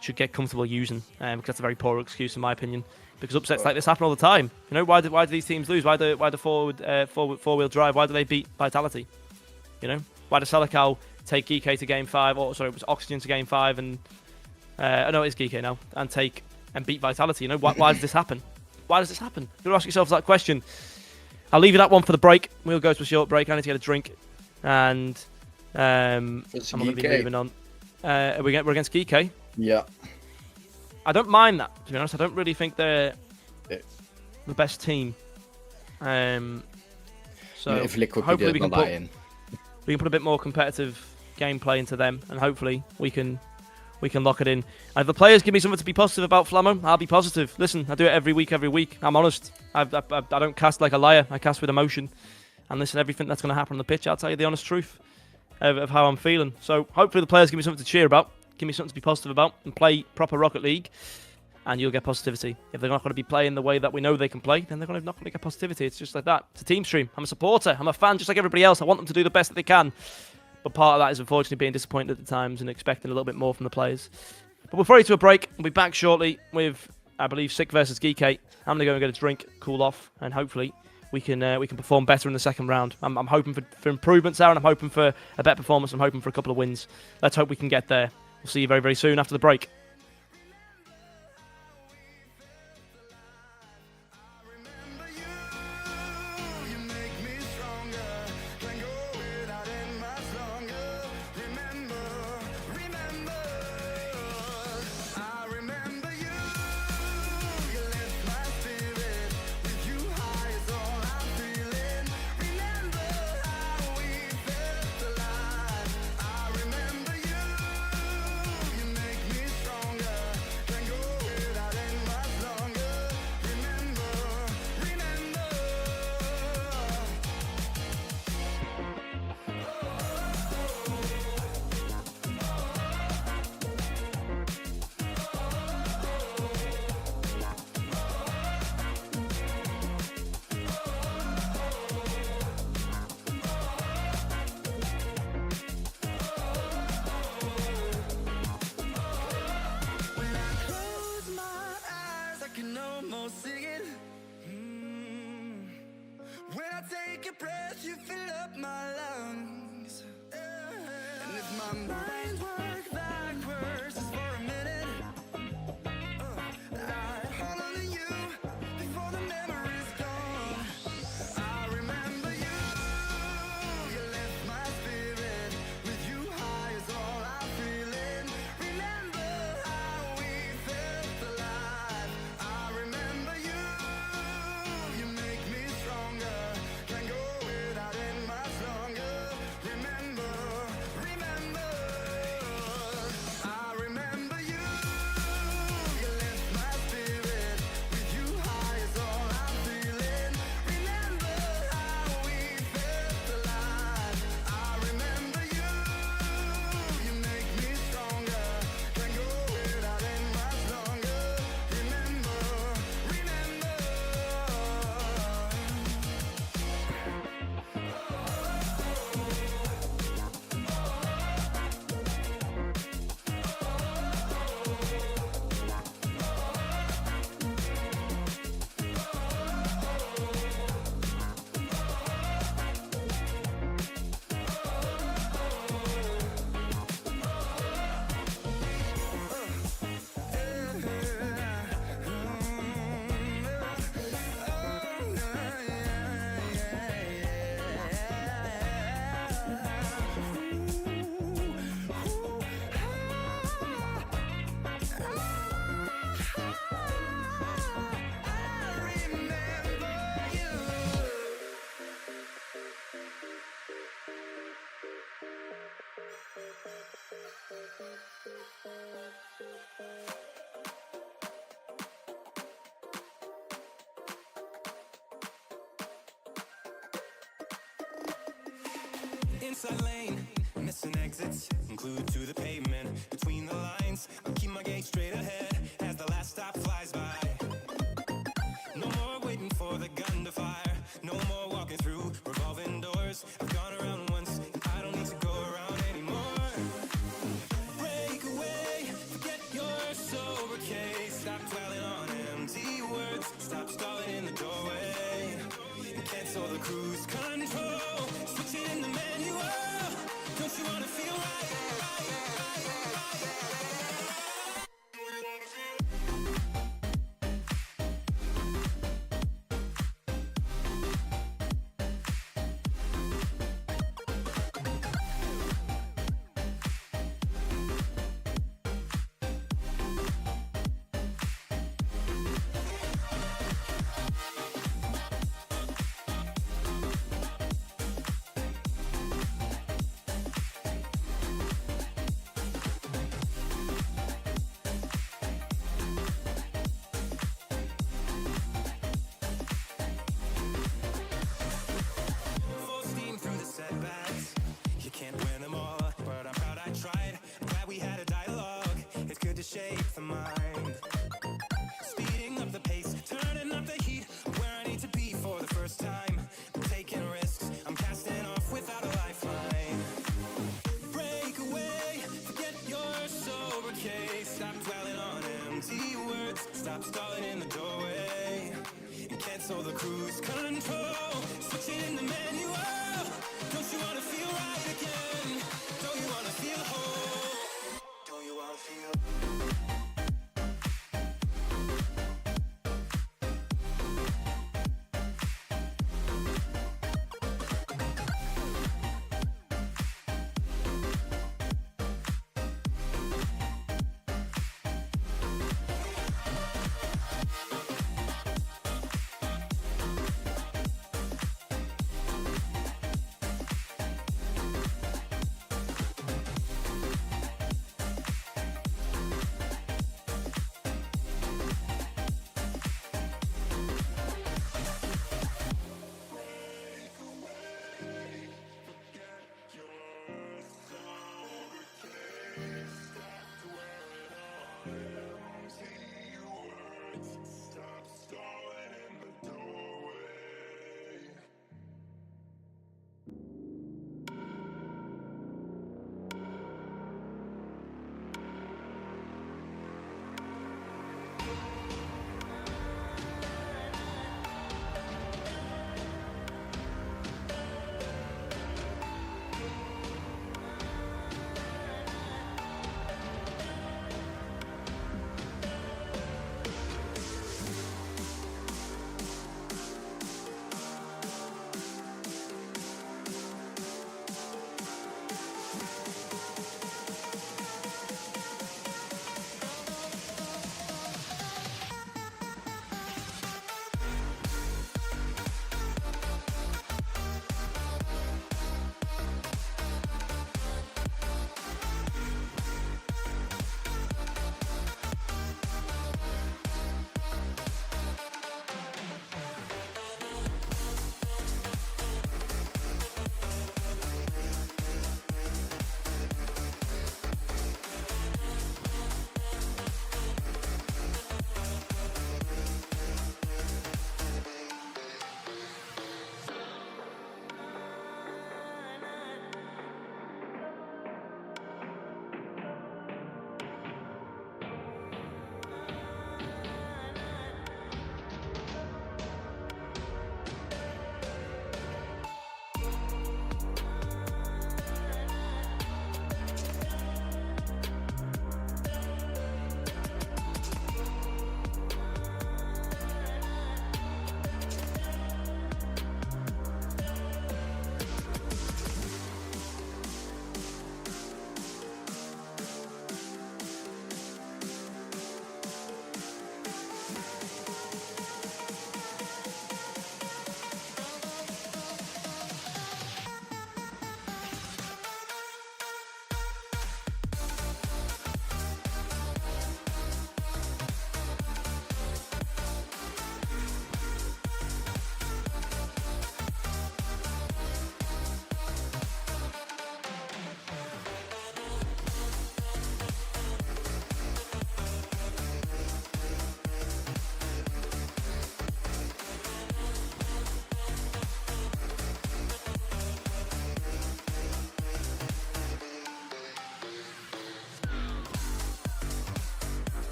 should get comfortable using, because that's a very poor excuse in my opinion. Because upsets like this happen all the time. Why do these teams lose? Why the four-wheel drive? Why do they beat Vitality? Why does Selical take Geeky to game 5, or sorry, it was Oxygen to game 5, and no, it's Geeky now, and beat Vitality. Why does this happen? Why does this happen? You gotta ask yourselves that question. I'll leave you that one for the break. We'll go to a short break. I need to get a drink, and I'm gonna be moving on. We're against Geeky. Yeah. I don't mind that, to be honest. I don't really think they're the best team. So if Liquid hopefully we can put a bit more competitive gameplay into them, and hopefully we can lock it in. And if the players give me something to be positive about Flammo, I'll be positive. Listen, I do it every week. I'm honest. I don't cast like a liar. I cast with emotion. And listen, everything that's going to happen on the pitch, I'll tell you the honest truth of how I'm feeling. So hopefully the players give me something to cheer about, give me something to be positive about, and play proper Rocket League. and you'll get positivity. If they're not going to be playing the way that we know they can play, then they're not going to get positivity. It's just like that. It's a team stream. I'm a supporter. I'm a fan just like everybody else. I want them to do the best that they can. But part of that is unfortunately being disappointed at the times and expecting a little bit more from the players. But we'll throw you to a break. We'll be back shortly with, I believe, Sick versus Geekate. I'm going to go and get a drink, cool off, and hopefully we can perform better in the second round. I'm hoping for improvements there, and I'm hoping for a better performance. I'm hoping for a couple of wins. Let's hope we can get there. We'll see you very, very soon after the break. When I take a breath, you fill up my lungs. And if my mind works backwards just for a minute, I hold on to you before the memory's gone. I remember you, you left my spirit. With you high is all I'm feeling. Remember how we felt alive. I remember you, you make me stronger. Can't go without it much longer. Remember, remember. I remember you, you left my spirit. With you high is all I'm feeling. Remember how we felt alive. I remember you, you make me stronger. Can't go without it much longer. Remember, remember. Inside lane, missing exits, glued to the pavement. Between the lines, I'll keep my gaze straight ahead as the last stop flies by. No more waiting for the gun to fire. No more walking through revolving doors. I've gone around once, and I don't need to go around anymore. Break away, forget your sober case. Stop dwelling on empty words. Stop stalling in the doorway. And cancel the cruise control. Switch it in the manual. Don't you wanna feel right?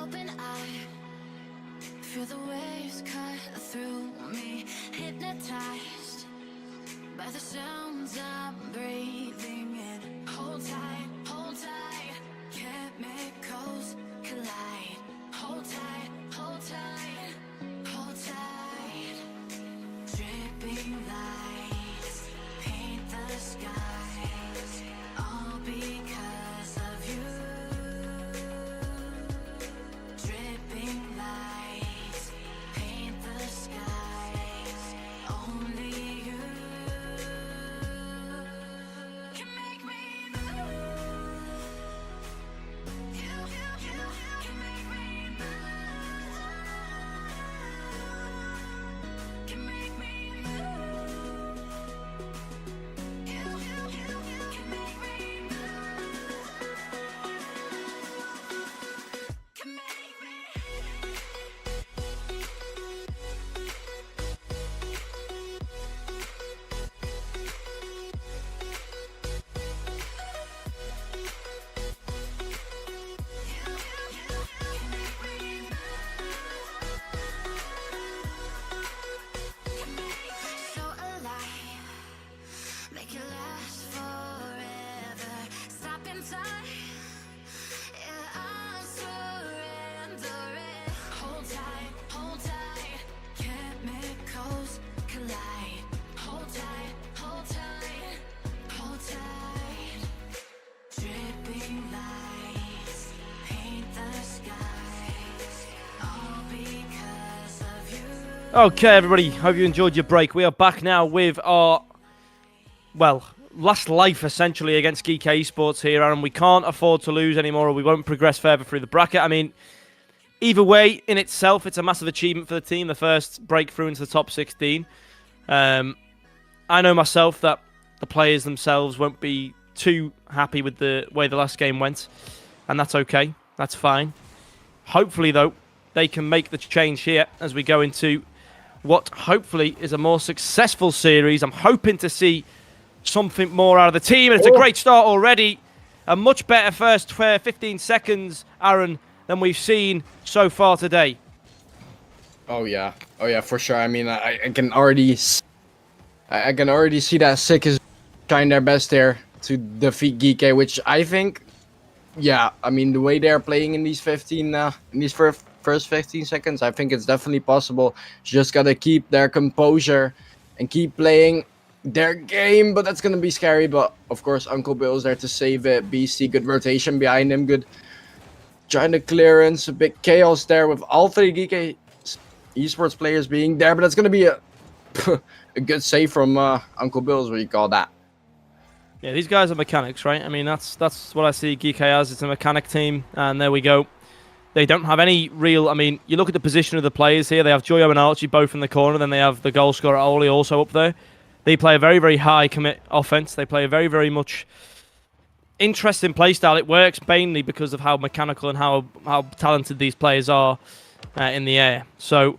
open eye, feel the waves cut through me, hypnotized by the sounds I'm breathing in. Hold tight, chemicals collide. Hold tight, hold tight, hold tight. Dripping lights paint the skies, all because of you. Dripping lights paint the skies, only you can make me move. You can make me move. Can make me move. You can make me move. Can make me. So alive, make it last forever. Stop in time, yeah, I'm surrendering. Hold tight, chemicals collide. Hold tight, hold tight. Dripping lights paint the skies, all because of you. Okay, everybody, hope you enjoyed your break. We are back now with our, well, last life essentially against Geek Esports here, and we can't afford to lose anymore or we won't progress further through the bracket. I mean, either way, in itself, it's a massive achievement for the team, the first breakthrough into the top 16. I know myself that the players themselves won't be too happy with the way the last game went, and that's okay, that's fine. Hopefully, though, they can make the change here as we go into what hopefully is a more successful series. I'm hoping to see something more out of the team, and it's a great start already. A much better first 15 seconds, Aaron, than we've seen so far today. Oh yeah, for sure. I mean, I can already see that Sick is trying their best there to defeat Geek, which I think, yeah, I mean, the way they're playing in these first 15 seconds, I think it's definitely possible. Just gotta keep their composure and keep playing their game, but that's gonna be scary. But of course, Uncle Bill's there to save it. BC, good rotation behind him, good trying to clearance, a big chaos there with all three Geek Esports players being there, but that's gonna be a a good save from Uncle Bill's, what you call that. Yeah, these guys are mechanics, right? I mean, that's what I see Geek as. It's a mechanic team, and there we go. They don't have any real... I mean, you look at the position of the players here. They have Joyo and Archie both in the corner. Then they have the goal scorer, Oli, also up there. They play a very, very high commit offense. They play a very, very much interesting play style. It works mainly because of how mechanical and how talented these players are in the air. So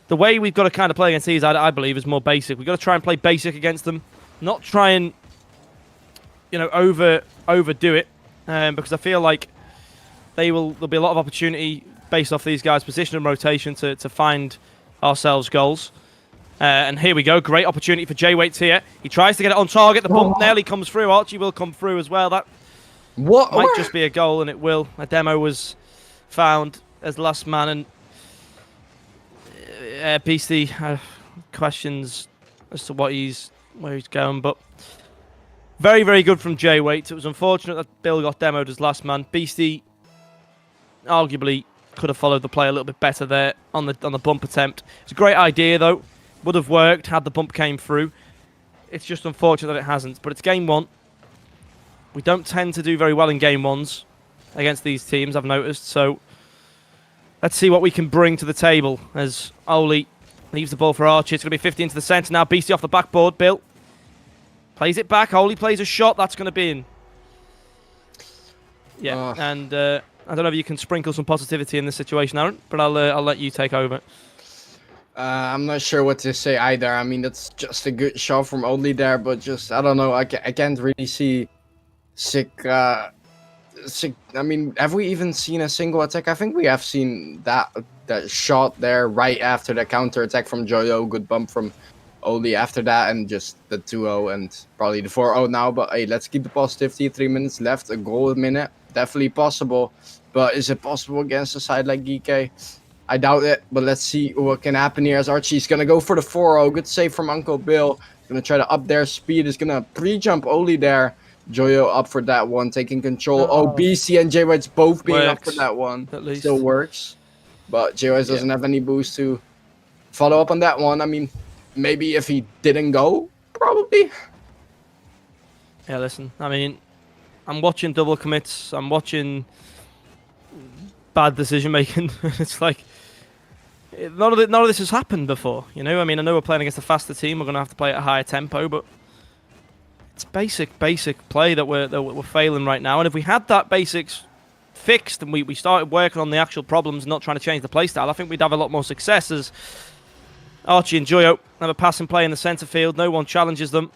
the way we've got to kind of play against these, I believe, is more basic. We've got to try and play basic against them. Not try and, you know, overdo it. Because I feel like there'll be a lot of opportunity based off these guys' position and rotation to find ourselves goals. And here we go. Great opportunity for J-Waits here. He tries to get it on target. The bump nearly comes through. Archie will come through as well. That might just be a goal, and it will. A demo was found as last man, and Beastie questions as to where he's going. But very, very good from J-Waits. It was unfortunate that Bill got demoed as last man. Beastie arguably could have followed the play a little bit better there on the bump attempt. It's a great idea, though. Would have worked had the bump came through. It's just unfortunate that it hasn't. But it's game one. We don't tend to do very well in game ones against these teams, I've noticed. So let's see what we can bring to the table as Oli leaves the ball for Archie. It's going to be 50 into the centre now. Beastie off the backboard. Bill plays it back. Oli plays a shot. That's going to be in. Yeah, and I don't know if you can sprinkle some positivity in this situation, Aaron, but I'll let you take over. I'm not sure what to say either. I mean, that's just a good shot from Oli there, but just, I don't know. I can't really see Sick I mean, have we even seen a single attack? I think we have seen that shot there right after the counter attack from Joyo. Good bump from Oli after that, and just the 2-0 and probably the 4-0 now. But hey, let's keep the positivity. 3 minutes left, a goal a minute, definitely possible. But is it possible against a side like GK? I doubt it, but let's see what can happen here as Archie's going to go for the 4-0. Good save from Uncle Bill. He's going to try to up their speed. He's going to pre-jump Oli there. Joyo up for that one, taking control. Oh, BC and JWhite's both being up for that one. At least. Still works. But JWhite doesn't have any boost to follow up on that one. I mean, maybe if he didn't go, probably. Yeah, listen, I mean, I'm watching double commits. I'm watching bad decision making. It's like none of this has happened before. You know, I mean, I know we're playing against a faster team. We're gonna have to play at a higher tempo, but it's basic play that we're failing right now. And if we had that basics fixed and we started working on the actual problems, and not trying to change the play style, I think we'd have a lot more success. As Archie and Joyo have a pass and play in the centre field. No one challenges them.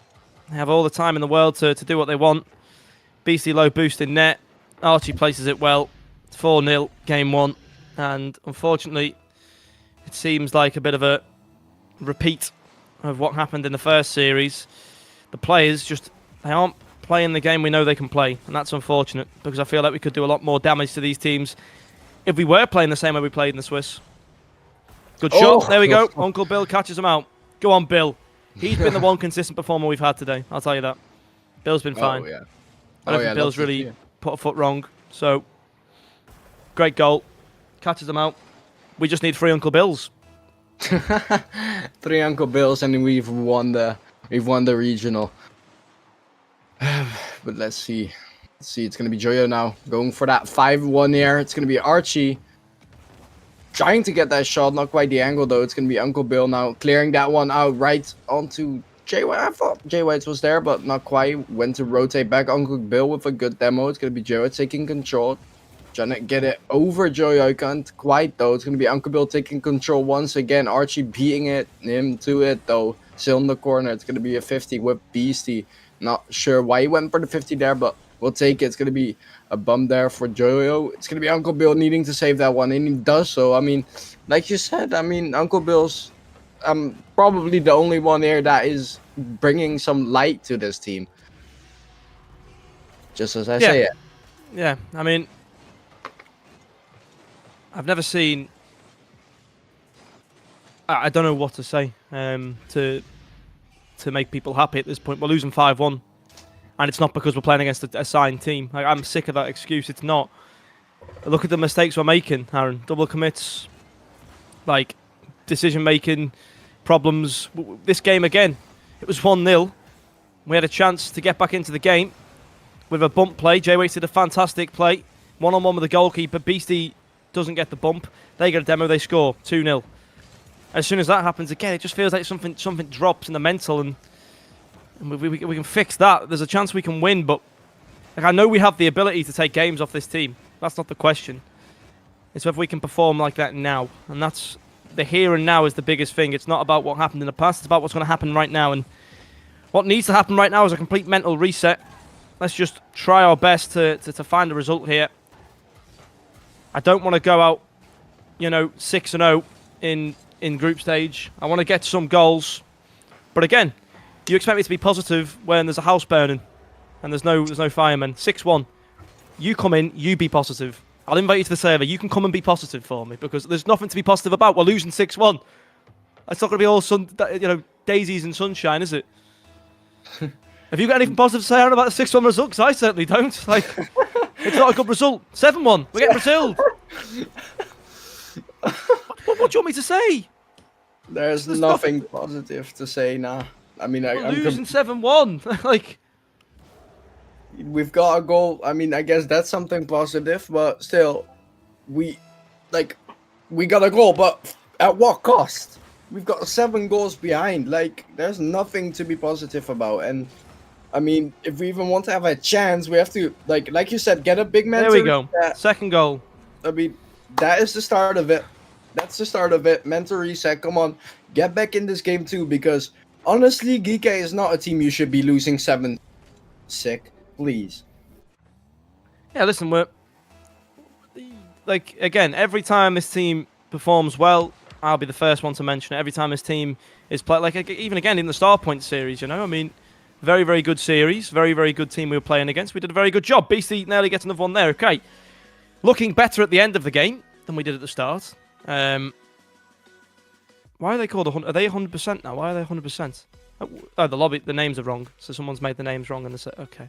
They have all the time in the world to do what they want. Beastie low boost in net. Archie places it well. It's 4-0, game 1. And unfortunately, it seems like a bit of a repeat of what happened in the first series. The players they aren't playing the game we know they can play. And that's unfortunate, because I feel like we could do a lot more damage to these teams if we were playing the same way we played in the Swiss. Good shot. There we go. Uncle Bill catches him out. Go on, Bill. He's been the one consistent performer we've had today. I'll tell you that. Bill's been fine. Yeah. I don't think Bill's really put a foot wrong. So, great goal. Catches him out. We just need 3 Uncle Bills. 3 Uncle Bills, and we've won the regional. But let's see. It's gonna be Joyo now going for that 5-1 here. It's gonna be Archie trying to get that shot, not quite the angle though. It's gonna be Uncle Bill now clearing that one out right onto JWhite. I thought JWhite was there, but not quite. Went to rotate back. Uncle Bill with a good demo. It's gonna be JWhite taking control, trying to get it over Joyo. I can't quite though. It's gonna be Uncle Bill taking control once again. Archie beating him to it though. Still in the corner. It's gonna be a 50 with Beastie. Not sure why he went for the 50 there, but we'll take it. It's going to be a bum there for Joyo. It's going to be Uncle Bill needing to save that one, and he does so. I mean, like you said, I mean, Uncle Bill's probably the only one here that is bringing some light to this team. Just as I say it. Yeah, I mean, I've never seen... I don't know what to say to make people happy at this point. We're losing 5-1. And it's not because we're playing against a signed team. Like, I'm sick of that excuse. It's not. Look at the mistakes we're making, Aaron. Double commits, like decision-making problems. This game again, it was 1-0. We had a chance to get back into the game with a bump play. JWhite did a fantastic play. One-on-one with the goalkeeper. Beastie doesn't get the bump. They get a demo, they score. 2-0. As soon as that happens again, it just feels like something drops in the mental, and we can fix that. There's a chance we can win, but like, I know we have the ability to take games off this team. That's not the question. It's whether we can perform like that now, and that's the here and now is the biggest thing. It's not about what happened in the past. It's about what's going to happen right now, and what needs to happen right now is a complete mental reset. Let's just try our best to find a result here. I don't want to go out, 6-0 in group stage. I want to get some goals, but again, you expect me to be positive when there's a house burning and there's no firemen. 6-1. You come in, you be positive. I'll invite you to the server. You can come and be positive for me, because there's nothing to be positive about. We're losing 6-1. It's not going to be all daisies and sunshine, is it? Have you got anything positive to say about the 6-1 result? Because I certainly don't. Like, it's not a good result. 7-1. We're getting Brazil. What do you want me to say? There's nothing positive to say now. I mean, we're losing 7-1. Like, we've got a goal. I mean, I guess that's something positive, but still, we got a goal, but at what cost? We've got 7 goals behind. Like, there's nothing to be positive about. And I mean, if we even want to have a chance, we have to, like you said, get a big man. There we go. Second goal. I mean, that is the start of it. That's the start of it. Mental reset. Come on, get back in this game too, because honestly, GK is not a team you should be losing 7-6. Please. Yeah, listen, we're like, again, every time this team performs well, I'll be the first one to mention it. Every time this team is played, like, even again in the Star Point series, you know, I mean, very, very good series, very, very good team we were playing against. We did a very good job. BC nearly gets another one there. Okay, looking better at the end of the game than we did at the start. Why are they called 100? Are they 100% now? Why are they 100%? Oh, the lobby, the names are wrong. So someone's made the names wrong in the set. Okay,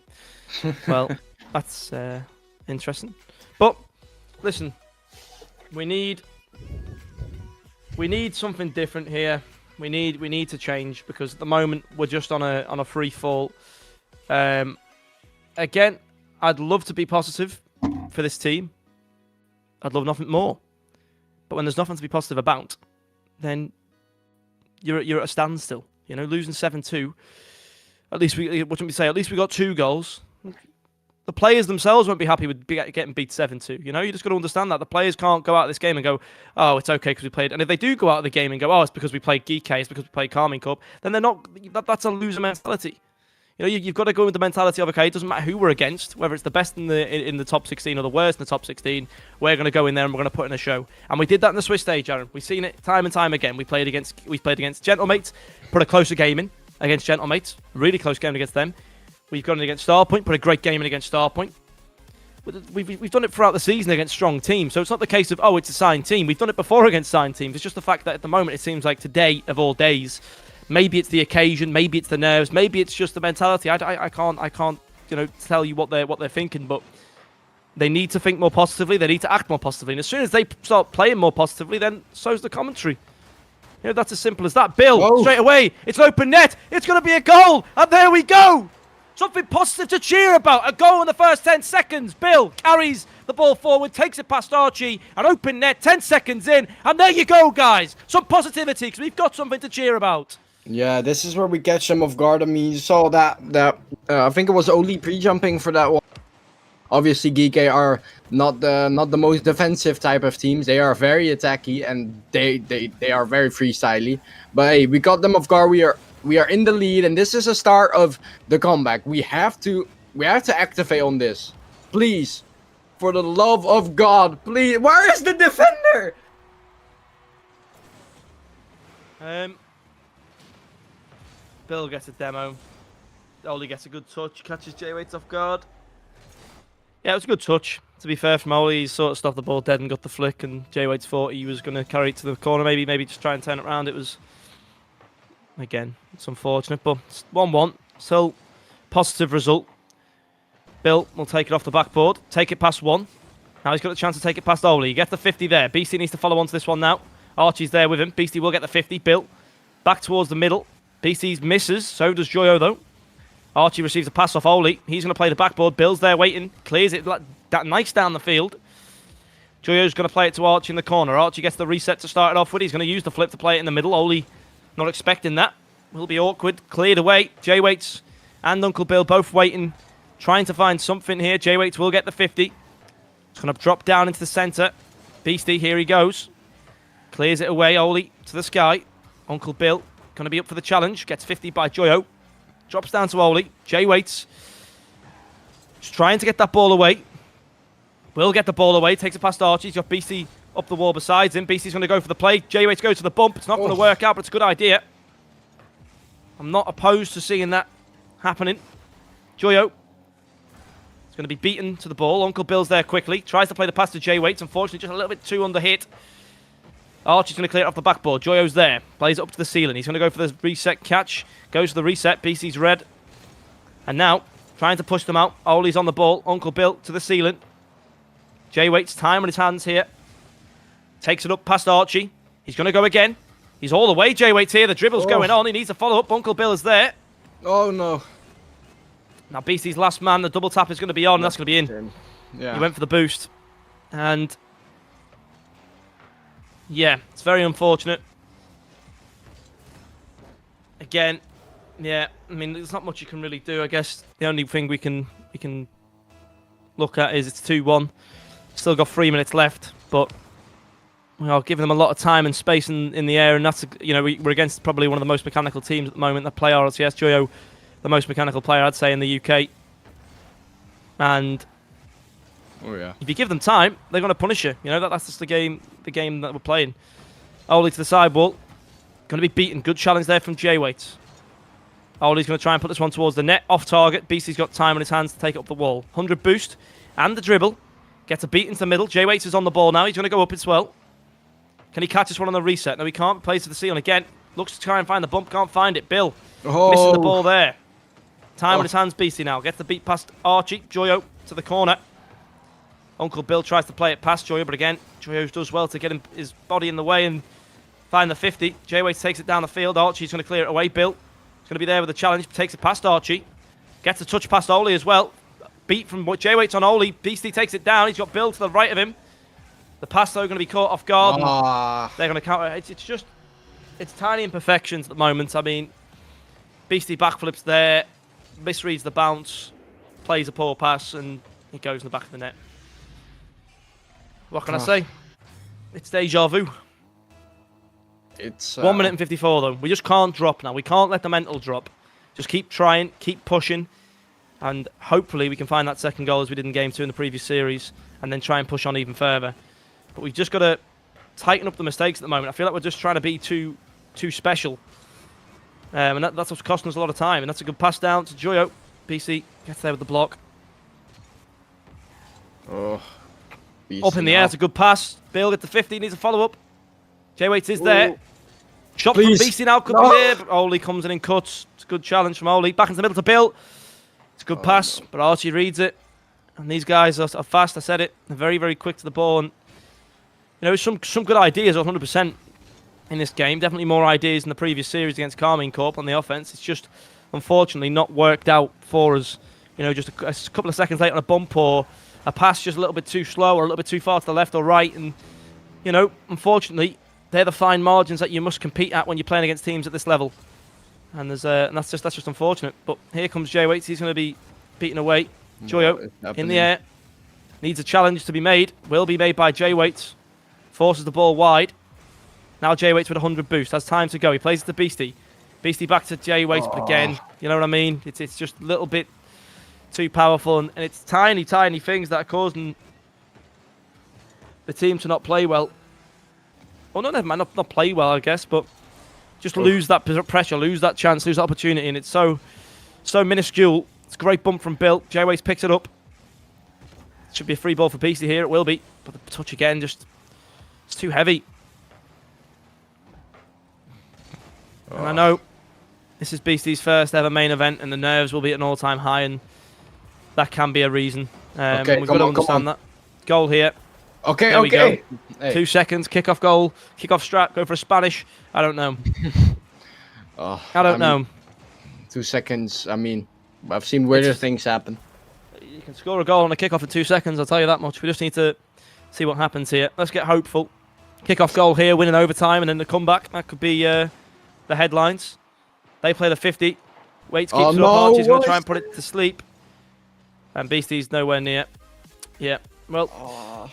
well, that's interesting. But listen, we need something different here. We need to change, because at the moment we're just on a free fall. Again, I'd love to be positive for this team. I'd love nothing more. But when there's nothing to be positive about, then you're at a standstill. You know, losing 7-2. At least at least we got 2 goals. The players themselves won't be happy with getting beat 7-2. You know, you just got to understand that. The players can't go out of this game and go, oh, it's okay because we played. And if they do go out of the game and go, oh, it's because we played GK, it's because we played Carmine Cup, then they're not. That's a loser mentality. You know, you've got to go with the mentality of, okay, it doesn't matter who we're against, whether it's the best in the top 16 or the worst in the top 16. We're going to go in there and we're going to put in a show. And we did that in the Swiss stage, Aaron. We've seen it time and time again. We played against Gentlemates, put a closer game in against Gentlemates, really close game against them. We've gone in against Starpoint, put a great game in against Starpoint. We've done it throughout the season against strong teams, so it's not the case of, oh, it's a signed team. We've done it before against signed teams. It's just the fact that at the moment it seems like today of all days, maybe it's the occasion, maybe it's the nerves, maybe it's just the mentality. I can't tell you what they're thinking, but they need to think more positively. They need to act more positively, and as soon as they start playing more positively, then so's the commentary. You know, that's as simple as that. Bill, Whoa. Straight away, it's an open net. It's going to be a goal, and there we go. Something positive to cheer about. A goal in the first 10 seconds. Bill carries the ball forward, takes it past Archie. An open net, 10 seconds in. And there you go, guys. Some positivity, because we've got something to cheer about. Yeah, this is where we catch them off guard. I mean, you saw that I think it was only pre-jumping for that one. Obviously, GK are not the most defensive type of teams. They are very attacky, and they are very freestyly. But hey, we got them off guard. We are in the lead, and this is a start of the comeback. We have to activate on this. Please. For the love of God, please. Where is the defender? Bill gets a demo. Oli gets a good touch, catches J-Waits off guard. Yeah, it was a good touch. To be fair from Oli, he sort of stopped the ball dead and got the flick, and J-Waits thought he was going to carry it to the corner, maybe just try and turn it around. It was, again, it's unfortunate, but it's 1-1. Still positive result. Bill will take it off the backboard, take it past one. Now he's got the chance to take it past Oli. He gets the 50 there. Beastie needs to follow on to this one now. Archie's there with him. Beastie will get the 50. Bill back towards the middle. Beastie's misses. So does Joyo, though. Archie receives a pass off Oli. He's going to play the backboard. Bill's there waiting. Clears it that nice down the field. Joyo's going to play it to Archie in the corner. Archie gets the reset to start it off with. He's going to use the flip to play it in the middle. Oli not expecting that. Will be awkward. Cleared away. J-Waits and Uncle Bill both waiting. Trying to find something here. J-Waits will get the 50. It's going to drop down into the centre. Beastie, here he goes. Clears it away. Oli to the sky. Uncle Bill going to be up for the challenge. Gets 50 by Joyo. Drops down to Oli. J-Waits. Just trying to get that ball away. Will get the ball away. Takes it past Archie. He's got Beastie up the wall besides him. Beastie's going to go for the play. J-Waits goes to the bump. It's not going to work out, but it's a good idea. I'm not opposed to seeing that happening. Joyo. It's going to be beaten to the ball. Uncle Bill's there quickly. Tries to play the pass to J-Waits. Unfortunately, just a little bit too under hit. Archie's going to clear it off the backboard. Joyo's there. Plays it up to the ceiling. He's going to go for the reset catch. Goes for the reset. BC's red. And now, trying to push them out. Oli's on the ball. Uncle Bill to the ceiling. J-Waits, time on his hands here. Takes it up past Archie. He's going to go again. He's all the way. J-Waits here. The dribble's going on. He needs to follow up. Uncle Bill is there. Oh, no. Now, Beastie's last man. The double tap is going to be on. That's going to be in. Yeah. He went for the boost. And yeah, it's very unfortunate. Again, yeah, I mean, there's not much you can really do. I guess the only thing we can look at is it's 2-1. Still got 3 minutes left, but we are giving them a lot of time and space in the air, and that's, you know, we're against probably one of the most mechanical teams at the moment that play RLCS. Joyo, the most mechanical player, I'd say, in the UK. And Oh yeah. If you give them time, they're going to punish you. You know, that's just the game that we're playing. Oli to the sidewall. Going to be beaten. Good challenge there from J-Waits. Oli's going to try and put this one towards the net. Off target. Beastie's got time on his hands to take it up the wall. 100 boost. And the dribble. Gets a beat into the middle. J-Waits is on the ball now. He's going to go up as well. Can he catch this one on the reset? No, he can't. Plays to the ceiling again. Looks to try and find the bump. Can't find it. Bill. Missing the ball there. Time on his hands. Beastie now. Gets the beat past Archie. Joyo to the corner. Uncle Bill tries to play it past Joyo, but again, Joyo does well to get his body in the way and find the 50. J-Waits takes it down the field. Archie's going to clear it away. Bill is going to be there with the challenge. Takes it past Archie. Gets a touch past Oli as well. Beat from J-Waits on Oli. Beastie takes it down. He's got Bill to the right of him. The pass, though, going to be caught off guard. They're going to counter. It's tiny imperfections at the moment. I mean, Beastie backflips there. Misreads the bounce. Plays a poor pass, and it goes in the back of the net. What can I say? It's deja vu. It's 1 minute and 54 though. We just can't drop now. We can't let the mental drop. Just keep trying, keep pushing, and hopefully we can find that second goal as we did in Game 2 in the previous series, and then try and push on even further. But we've just got to tighten up the mistakes at the moment. I feel like we're just trying to be too special, and that's what's costing us a lot of time. And that's a good pass down to Joyo. PC gets there with the block. Up in the air, it's a good pass. Bill gets the 50, needs a follow-up. J-Waits is there. Shot from BC now, could be there, but Oli comes in and cuts. It's a good challenge from Oli. Back into the middle to Bill. It's a good pass, but Archie reads it. And these guys are fast, I said it. They're very, very quick to the ball. And, you know, some good ideas, 100% in this game. Definitely more ideas in the previous series against Carmine Corp on the offense. It's just, unfortunately, not worked out for us. You know, just a couple of seconds late on a bump or a pass just a little bit too slow or a little bit too far to the left or right. And, you know, unfortunately, they're the fine margins that you must compete at when you're playing against teams at this level. And that's just unfortunate. But here comes J-Waits. He's going to be beaten away. Joyo in the air. Needs a challenge to be made. Will be made by J-Waits. Forces the ball wide. Now J-Waits with 100 boost. Has time to go. He plays it to Beastie. Beastie back to J-Waits. But again, you know what I mean? It's just a little bit too powerful. And it's tiny, tiny things that are causing the team to not play well. Well, no, never mind. Not play well, I guess. But just lose that pressure, lose that chance, lose that opportunity. And it's so minuscule. It's a great bump from Bill. J-Waits picks it up. Should be a free ball for Beastie here. It will be. But the touch again, it's too heavy. And I know this is Beastie's first ever main event, and the nerves will be at an all-time high, and that can be a reason. Okay, we've got to understand that. Goal here. Okay, there we go. Hey. 2 seconds. Kick-off goal. Kick-off strat. Go for a Spanish. I don't know. I don't know. 2 seconds. I mean, I've seen weirder things happen. You can score a goal on a kick-off in 2 seconds, I'll tell you that much. We just need to see what happens here. Let's get hopeful. Kick-off goal here, winning overtime, and then the comeback. That could be the headlines. They play the 50. Waits keeps it up. Archie's going to try and put it to sleep. And Beastie's nowhere near. Yeah, well,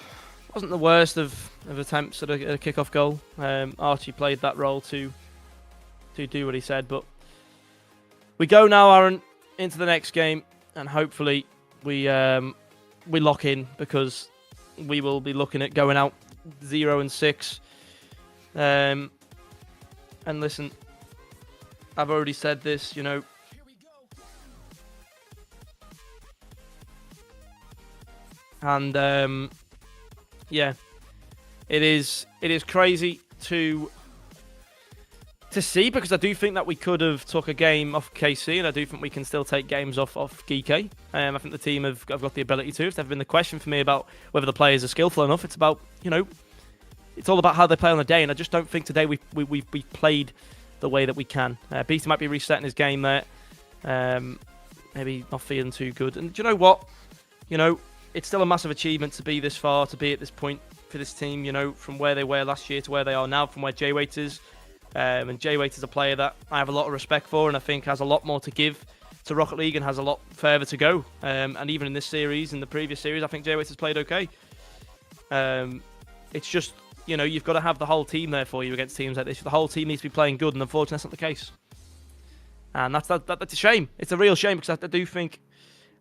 wasn't the worst of attempts at a kick-off goal. Archie played that role to do what he said. But we go now, Aaron, into the next game, and hopefully we lock in, because we will be looking at going out 0-6. And listen, I've already said this, you know. And yeah, it is crazy to see, because I do think that we could have took a game off KC, and I do think we can still take games off GK. I think the team have got the ability to. It's never been the question for me about whether the players are skillful enough. It's about, you know, it's all about how they play on the day, and I just don't think today we've played the way that we can. Beatty might be resetting his game there. Maybe not feeling too good. And do you know what? You know, it's still a massive achievement to be this far, to be at this point for this team, you know, from where they were last year to where they are now, from where J-Waits is. And J-Waits is a player that I have a lot of respect for, and I think has a lot more to give to Rocket League and has a lot further to go. And even in this series, in the previous series, I think J-Waits has played okay. It's just, you know, you've got to have the whole team there for you against teams like this. The whole team needs to be playing good, and unfortunately that's not the case. And that's a shame. It's a real shame, because I do think,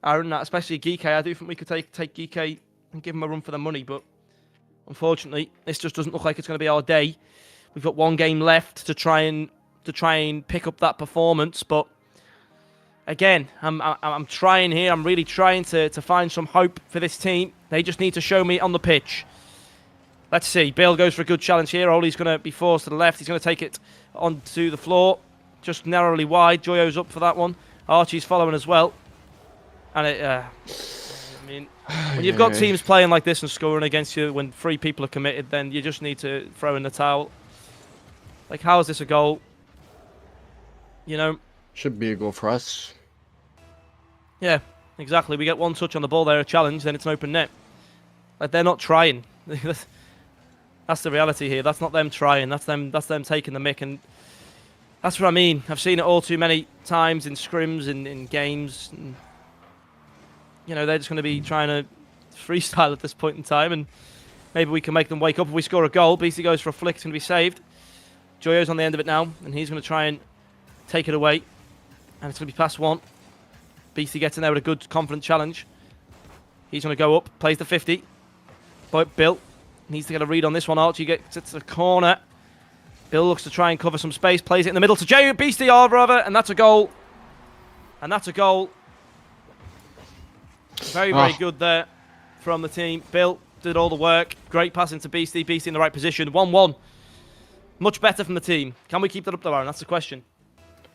Aaron, especially Geeky, I do think we could take Geeky and give them a run for their money. But unfortunately, this just doesn't look like it's going to be our day. We've got one game left to try and pick up that performance. But again, I'm trying here. I'm really trying to find some hope for this team. They just need to show me on the pitch. Let's see. Bill goes for a good challenge here. Oli's going to be forced to the left. He's going to take it onto the floor, just narrowly wide. Joyo's up for that one. Archie's following as well. And I mean, when you've got teams playing like this and scoring against you when 3 people are committed, then you just need to throw in the towel. Like, how is this a goal? You know? Should be a goal for us. Yeah, exactly. We get one touch on the ball there, a challenge, then it's an open net. Like, they're not trying. That's the reality here. That's not them trying. That's them taking the mick. And that's what I mean. I've seen it all too many times in scrims, in games. And, you know, they're just going to be trying to freestyle at this point in time. And maybe we can make them wake up if we score a goal. BC goes for a flick. It's going to be saved. Joyo's on the end of it now. And he's going to try and take it away. And it's going to be past 1. BC gets in there with a good, confident challenge. He's going to go up. Plays the 50. But Bill needs to get a read on this one. Archie gets it to the corner. Bill looks to try and cover some space. Plays it in the middle to Beastie rather. And that's a goal. And that's a goal. Very, very good there from the team. Bill did all the work. Great pass into Beastie. Beastie in the right position. 1-1. Much better from the team. Can we keep that up though, Aaron? That's the question.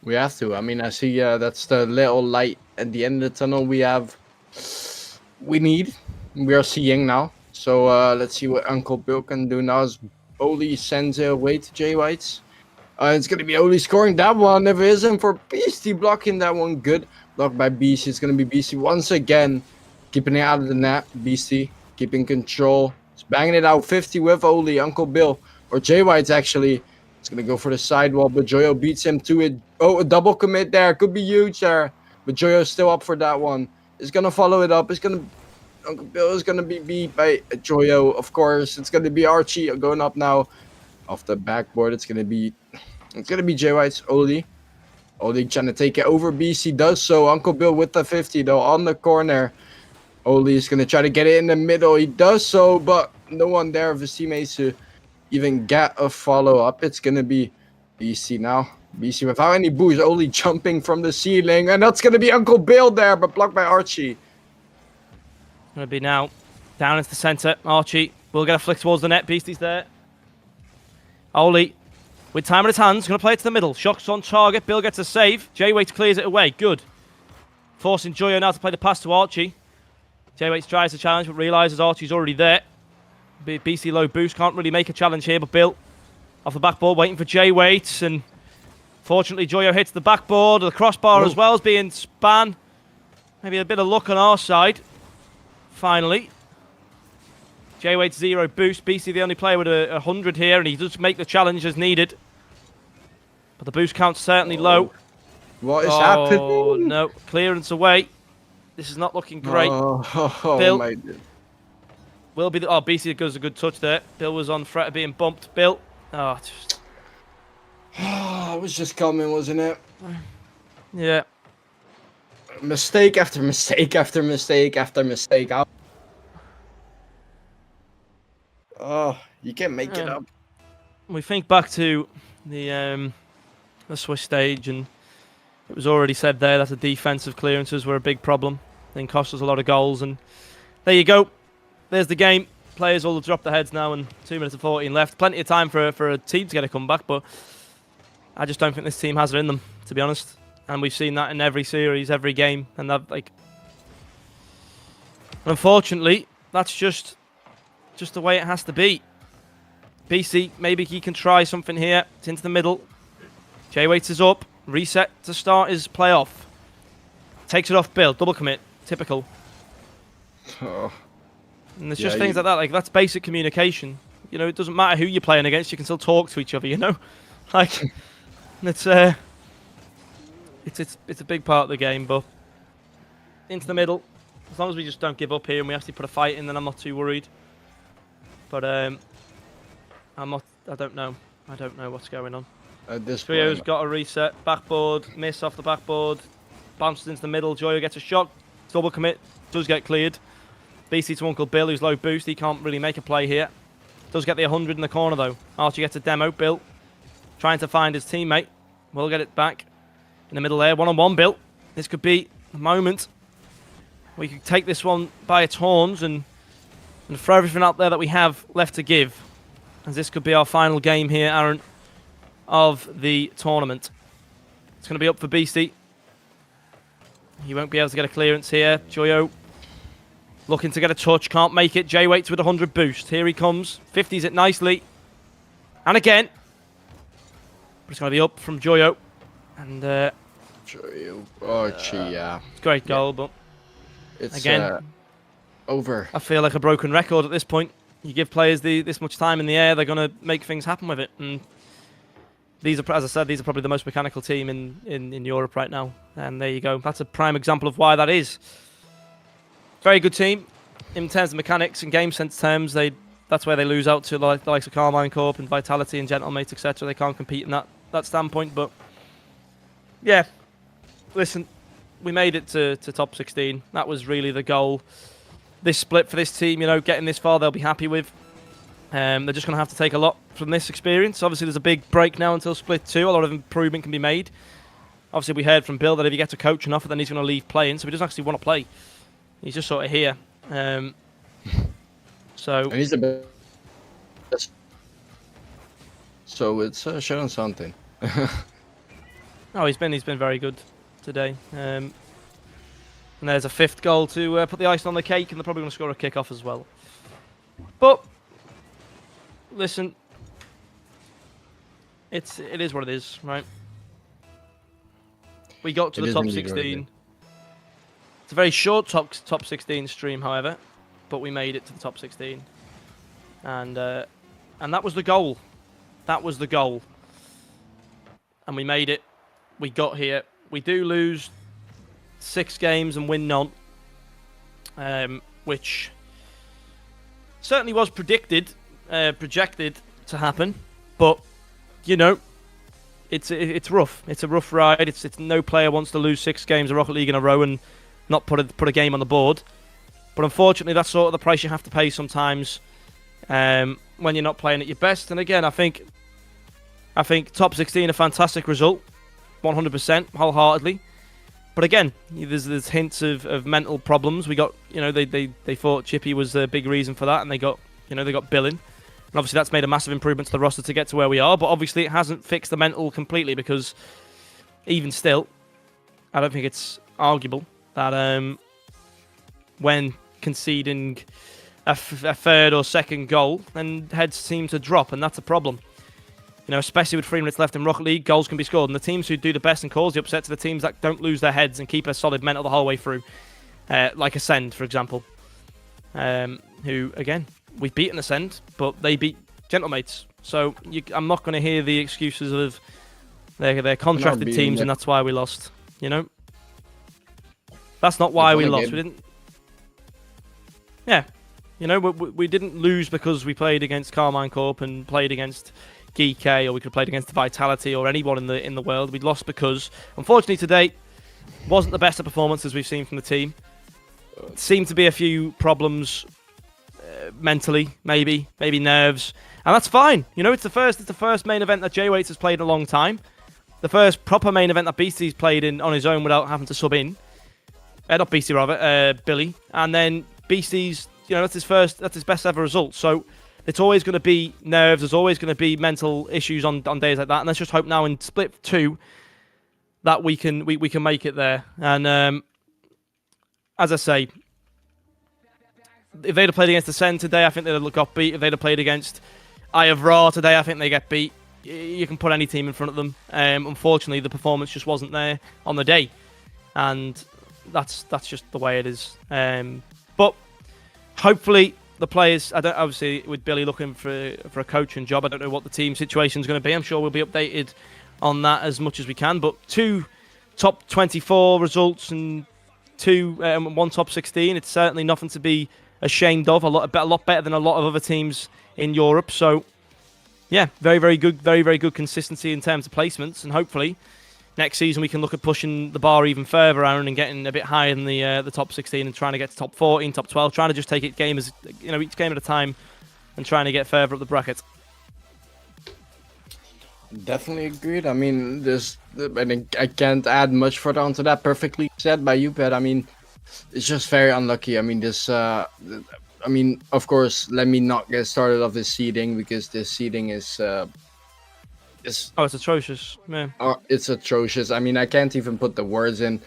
We have to. I mean, I see that's the little light at the end of the tunnel we are seeing now. So let's see what Uncle Bill can do now as Oli sends it away to Jay Whites. It's going to be Oli scoring that one. If it isn't for Beastie blocking that one. Good. Blocked by Beastie. It's going to be Beastie once again. Keeping it out of the net. Beastie keeping control. He's banging it out 50 with Oli. Uncle Bill. Or Jay Whites actually. It's going to go for the sidewall. But Joyo beats him to it. Oh, a double commit there. Could be huge there. But Joyo's still up for that one. It's going to follow it up. Uncle Bill is going to be beat by Joyo, of course. It's going to be Archie going up now. Off the backboard, it's going to be Jay White's Oli. Oli trying to take it over. BC does so. Uncle Bill with the 50, though, on the corner. Oli is going to try to get it in the middle. He does so, but no one there of his teammates to even get a follow-up. It's going to be BC now. BC without any boost. Oli jumping from the ceiling. And that's going to be Uncle Bill there, but blocked by Archie. Going to be now down into the centre. Archie will get a flick towards the net. Beastie's there. Oli with time in his hands. Going to play it to the middle. Shots on target. Bill gets a save. Jay Waits clears it away. Good. Forcing Joyo now to play the pass to Archie. Jay Waits tries to challenge but realises Archie's already there. BC low boost. Can't really make a challenge here, but Bill off the backboard waiting for Jay Waits. And fortunately Joyo hits the backboard. The crossbar as well as being span. Maybe a bit of luck on our side. Finally, Jay Waits 0 boost. BC the only player with 100 here, and he does make the challenge as needed. But the boost count's certainly low. What is happening? Oh no, clearance away. This is not looking great. Bill will be. BC does a good touch there. Bill was on threat of being bumped. Bill. It was just coming, wasn't it? Yeah. Mistake after mistake after mistake after mistake. Oh, you can't make it up. We think back to the Swiss stage, and it was already said there that the defensive clearances were a big problem. They cost us a lot of goals, and there you go. There's the game. Players all drop their heads now, and 2 minutes and 14 left. Plenty of time for a team to get a comeback, but I just don't think this team has it in them, to be honest. And we've seen that in every series, every game, and that unfortunately, that's just the way it has to be. BC, maybe he can try something here. It's into the middle. Jay Waits is up. Reset to start his playoff. Takes it off Bill. Double commit. Typical. Oh. And there's just things like that. Like, that's basic communication. You know, it doesn't matter who you're playing against. You can still talk to each other, you know? Like, it's a big part of the game, but into the middle. As long as we just don't give up here and we actually put a fight in, then I'm not too worried. But I don't know what's going on. Trio's got a reset. Backboard, miss off the backboard. Bounces into the middle. Joyo gets a shot. Double commit. Does get cleared. BC to Uncle Bill, who's low boost. He can't really make a play here. Does get the 100 in the corner, though. Archie gets a demo. Bill trying to find his teammate. Will get it back in the middle there. One-on-one, Bill. This could be a moment. We could take this one by its horns and throw everything out there that we have left to give. As this could be our final game here, Aaron, of the tournament. It's going to be up for BC. He won't be able to get a clearance here. Joyo looking to get a touch. Can't make it. Jay waits with a 100 boost. Here he comes. 50s it nicely. And again. But it's going to be up from Joyo. And Joyo. Oh, gee, yeah. it's a great goal, but It's again, over. I feel like a broken record at this point. You give players this much time in the air, they're going to make things happen with it. And these are, as I said, these are probably the most mechanical team in Europe right now. And there you go. That's a prime example of why that is. Very good team in terms of mechanics and game sense terms. That's where they lose out to the likes of Carmine Corp and Vitality and Gentlemates, etc. They can't compete in that standpoint. But yeah, listen, we made it to top 16. That was really the goal. This split for this team, getting this far, they'll be happy with. They're just going to have to take a lot from this experience. Obviously, there's a big break now until split 2. A lot of improvement can be made. Obviously, we heard from Bill that if he gets a coach enough, then he's going to leave playing. So he doesn't actually want to play. He's just sort of here. So And he's the best. So it's showing something. oh, he's been very good today. And there's a 5th goal to put the icing on the cake, and they're probably going to score a kick-off as well. But listen, it is what it is, right? We got to the top 16. It's a very short top 16 stream, however, but we made it to the top 16, and that was the goal. That was the goal, and we made it. We got here. We do lose 6 games and win none, which certainly was projected to happen, but it's rough. It's a rough ride. It's no player wants to lose 6 games of Rocket League in a row and not put a game on the board. But unfortunately, that's sort of the price you have to pay sometimes when you're not playing at your best. And again, I think top 16 a fantastic result, 100%, wholeheartedly. But again, there's hints of mental problems. We got, they thought Chippy was a big reason for that, and they got Billing. And obviously that's made a massive improvement to the roster to get to where we are, but obviously it hasn't fixed the mental completely, because even still, I don't think it's arguable that when conceding a 3rd or 2nd goal, then heads seem to drop, and that's a problem. Especially with 3 minutes left in Rocket League, goals can be scored, and the teams who do the best and cause the upset to the teams that don't lose their heads and keep a solid mental the whole way through, like Ascend, for example, who, again, we've beaten Ascend, but they beat Gentlemates. So I'm not going to hear the excuses of they're contrasted teams and that's why we lost. That's not why we lost. We didn't. Yeah, we didn't lose because we played against Carmine Corp and played against Geek, or we could have played against Vitality or anyone in the world. We lost because, unfortunately, today wasn't the best of performances we've seen from the team. Seemed to be a few problems mentally, maybe nerves, and that's fine. It's the first main event that Jay Waits has played in a long time. The first proper main event that BC's played in on his own without having to sub in. Not BC rather, Billy, and then BC's. That's his best ever result. So it's always going to be nerves. There's always going to be mental issues on days like that. And let's just hope now in split 2 that we can make it there. And as I say, if they'd have played against Ascend today, I think they'd have got beat. If they'd have played against Eye of Ra today, I think they get beat. You can put any team in front of them. Unfortunately, the performance just wasn't there on the day, and that's just the way it is. But hopefully the players, obviously with Billy looking for a coaching job, I don't know what the team situation is going to be. I'm sure we'll be updated on that as much as we can. But 2 top 24 results and 1 top 16, it's certainly nothing to be ashamed of. A lot better than a lot of other teams in Europe. So yeah, very, very good, very, very good consistency in terms of placements, and hopefully next season we can look at pushing the bar even further around and getting a bit higher than the top 16 and trying to get to top 14, top 12, trying to just take it game as each game at a time and trying to get further up the bracket. Definitely agreed. I mean, I can't add much further onto that. Perfectly said by you, Pat. I mean, it's just very unlucky. I mean, of course, let me not get started off this seeding because this seeding is it's atrocious. Yeah. It's atrocious. I mean, I can't even put the words in.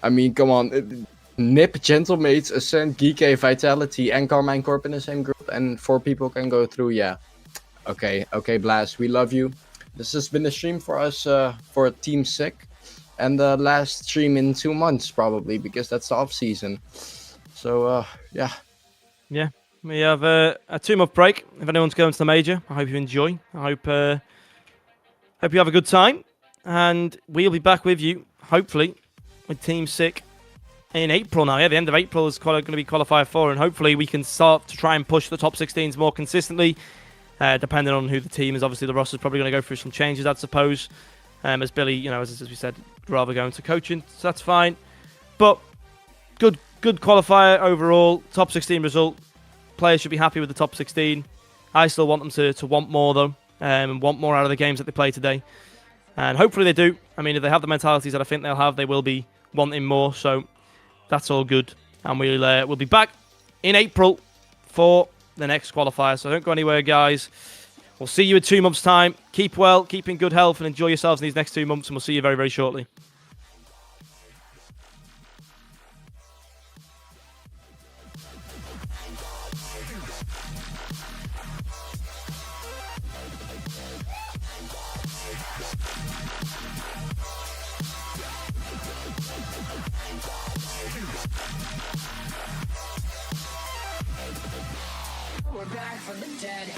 I mean, come on. Nip, Gentlemates, Ascent, Geek, Vitality, and Carmine Corp in the same group, and 4 people can go through. Yeah. Okay, Blast, we love you. This has been a stream for us for Team Sick, and the last stream in 2 months probably because that's the off season. So yeah. Yeah, we have a 2-month break. If anyone's going to the major, I hope you enjoy. I hope you have a good time, and we'll be back with you hopefully with Team Sick in April now. Yeah, the end of April is going to be qualifier 4, and hopefully we can start to try and push the top 16s more consistently. Depending on who the team is, obviously the roster's probably going to go through some changes, I'd suppose. As Billy, as we said, rather go into coaching, so that's fine. But good qualifier overall. Top 16 result. Players should be happy with the top 16. I still want them to want more though, and want more out of the games that they play today. And hopefully they do. I mean, if they have the mentalities that I think they'll have, they will be wanting more. So that's all good. And we'll be back in April for the next qualifier, so don't go anywhere, guys. We'll see you in 2 months' time. Keep well, keep in good health, and enjoy yourselves in these next 2 months, and we'll see you very, very shortly. We're back from the dead.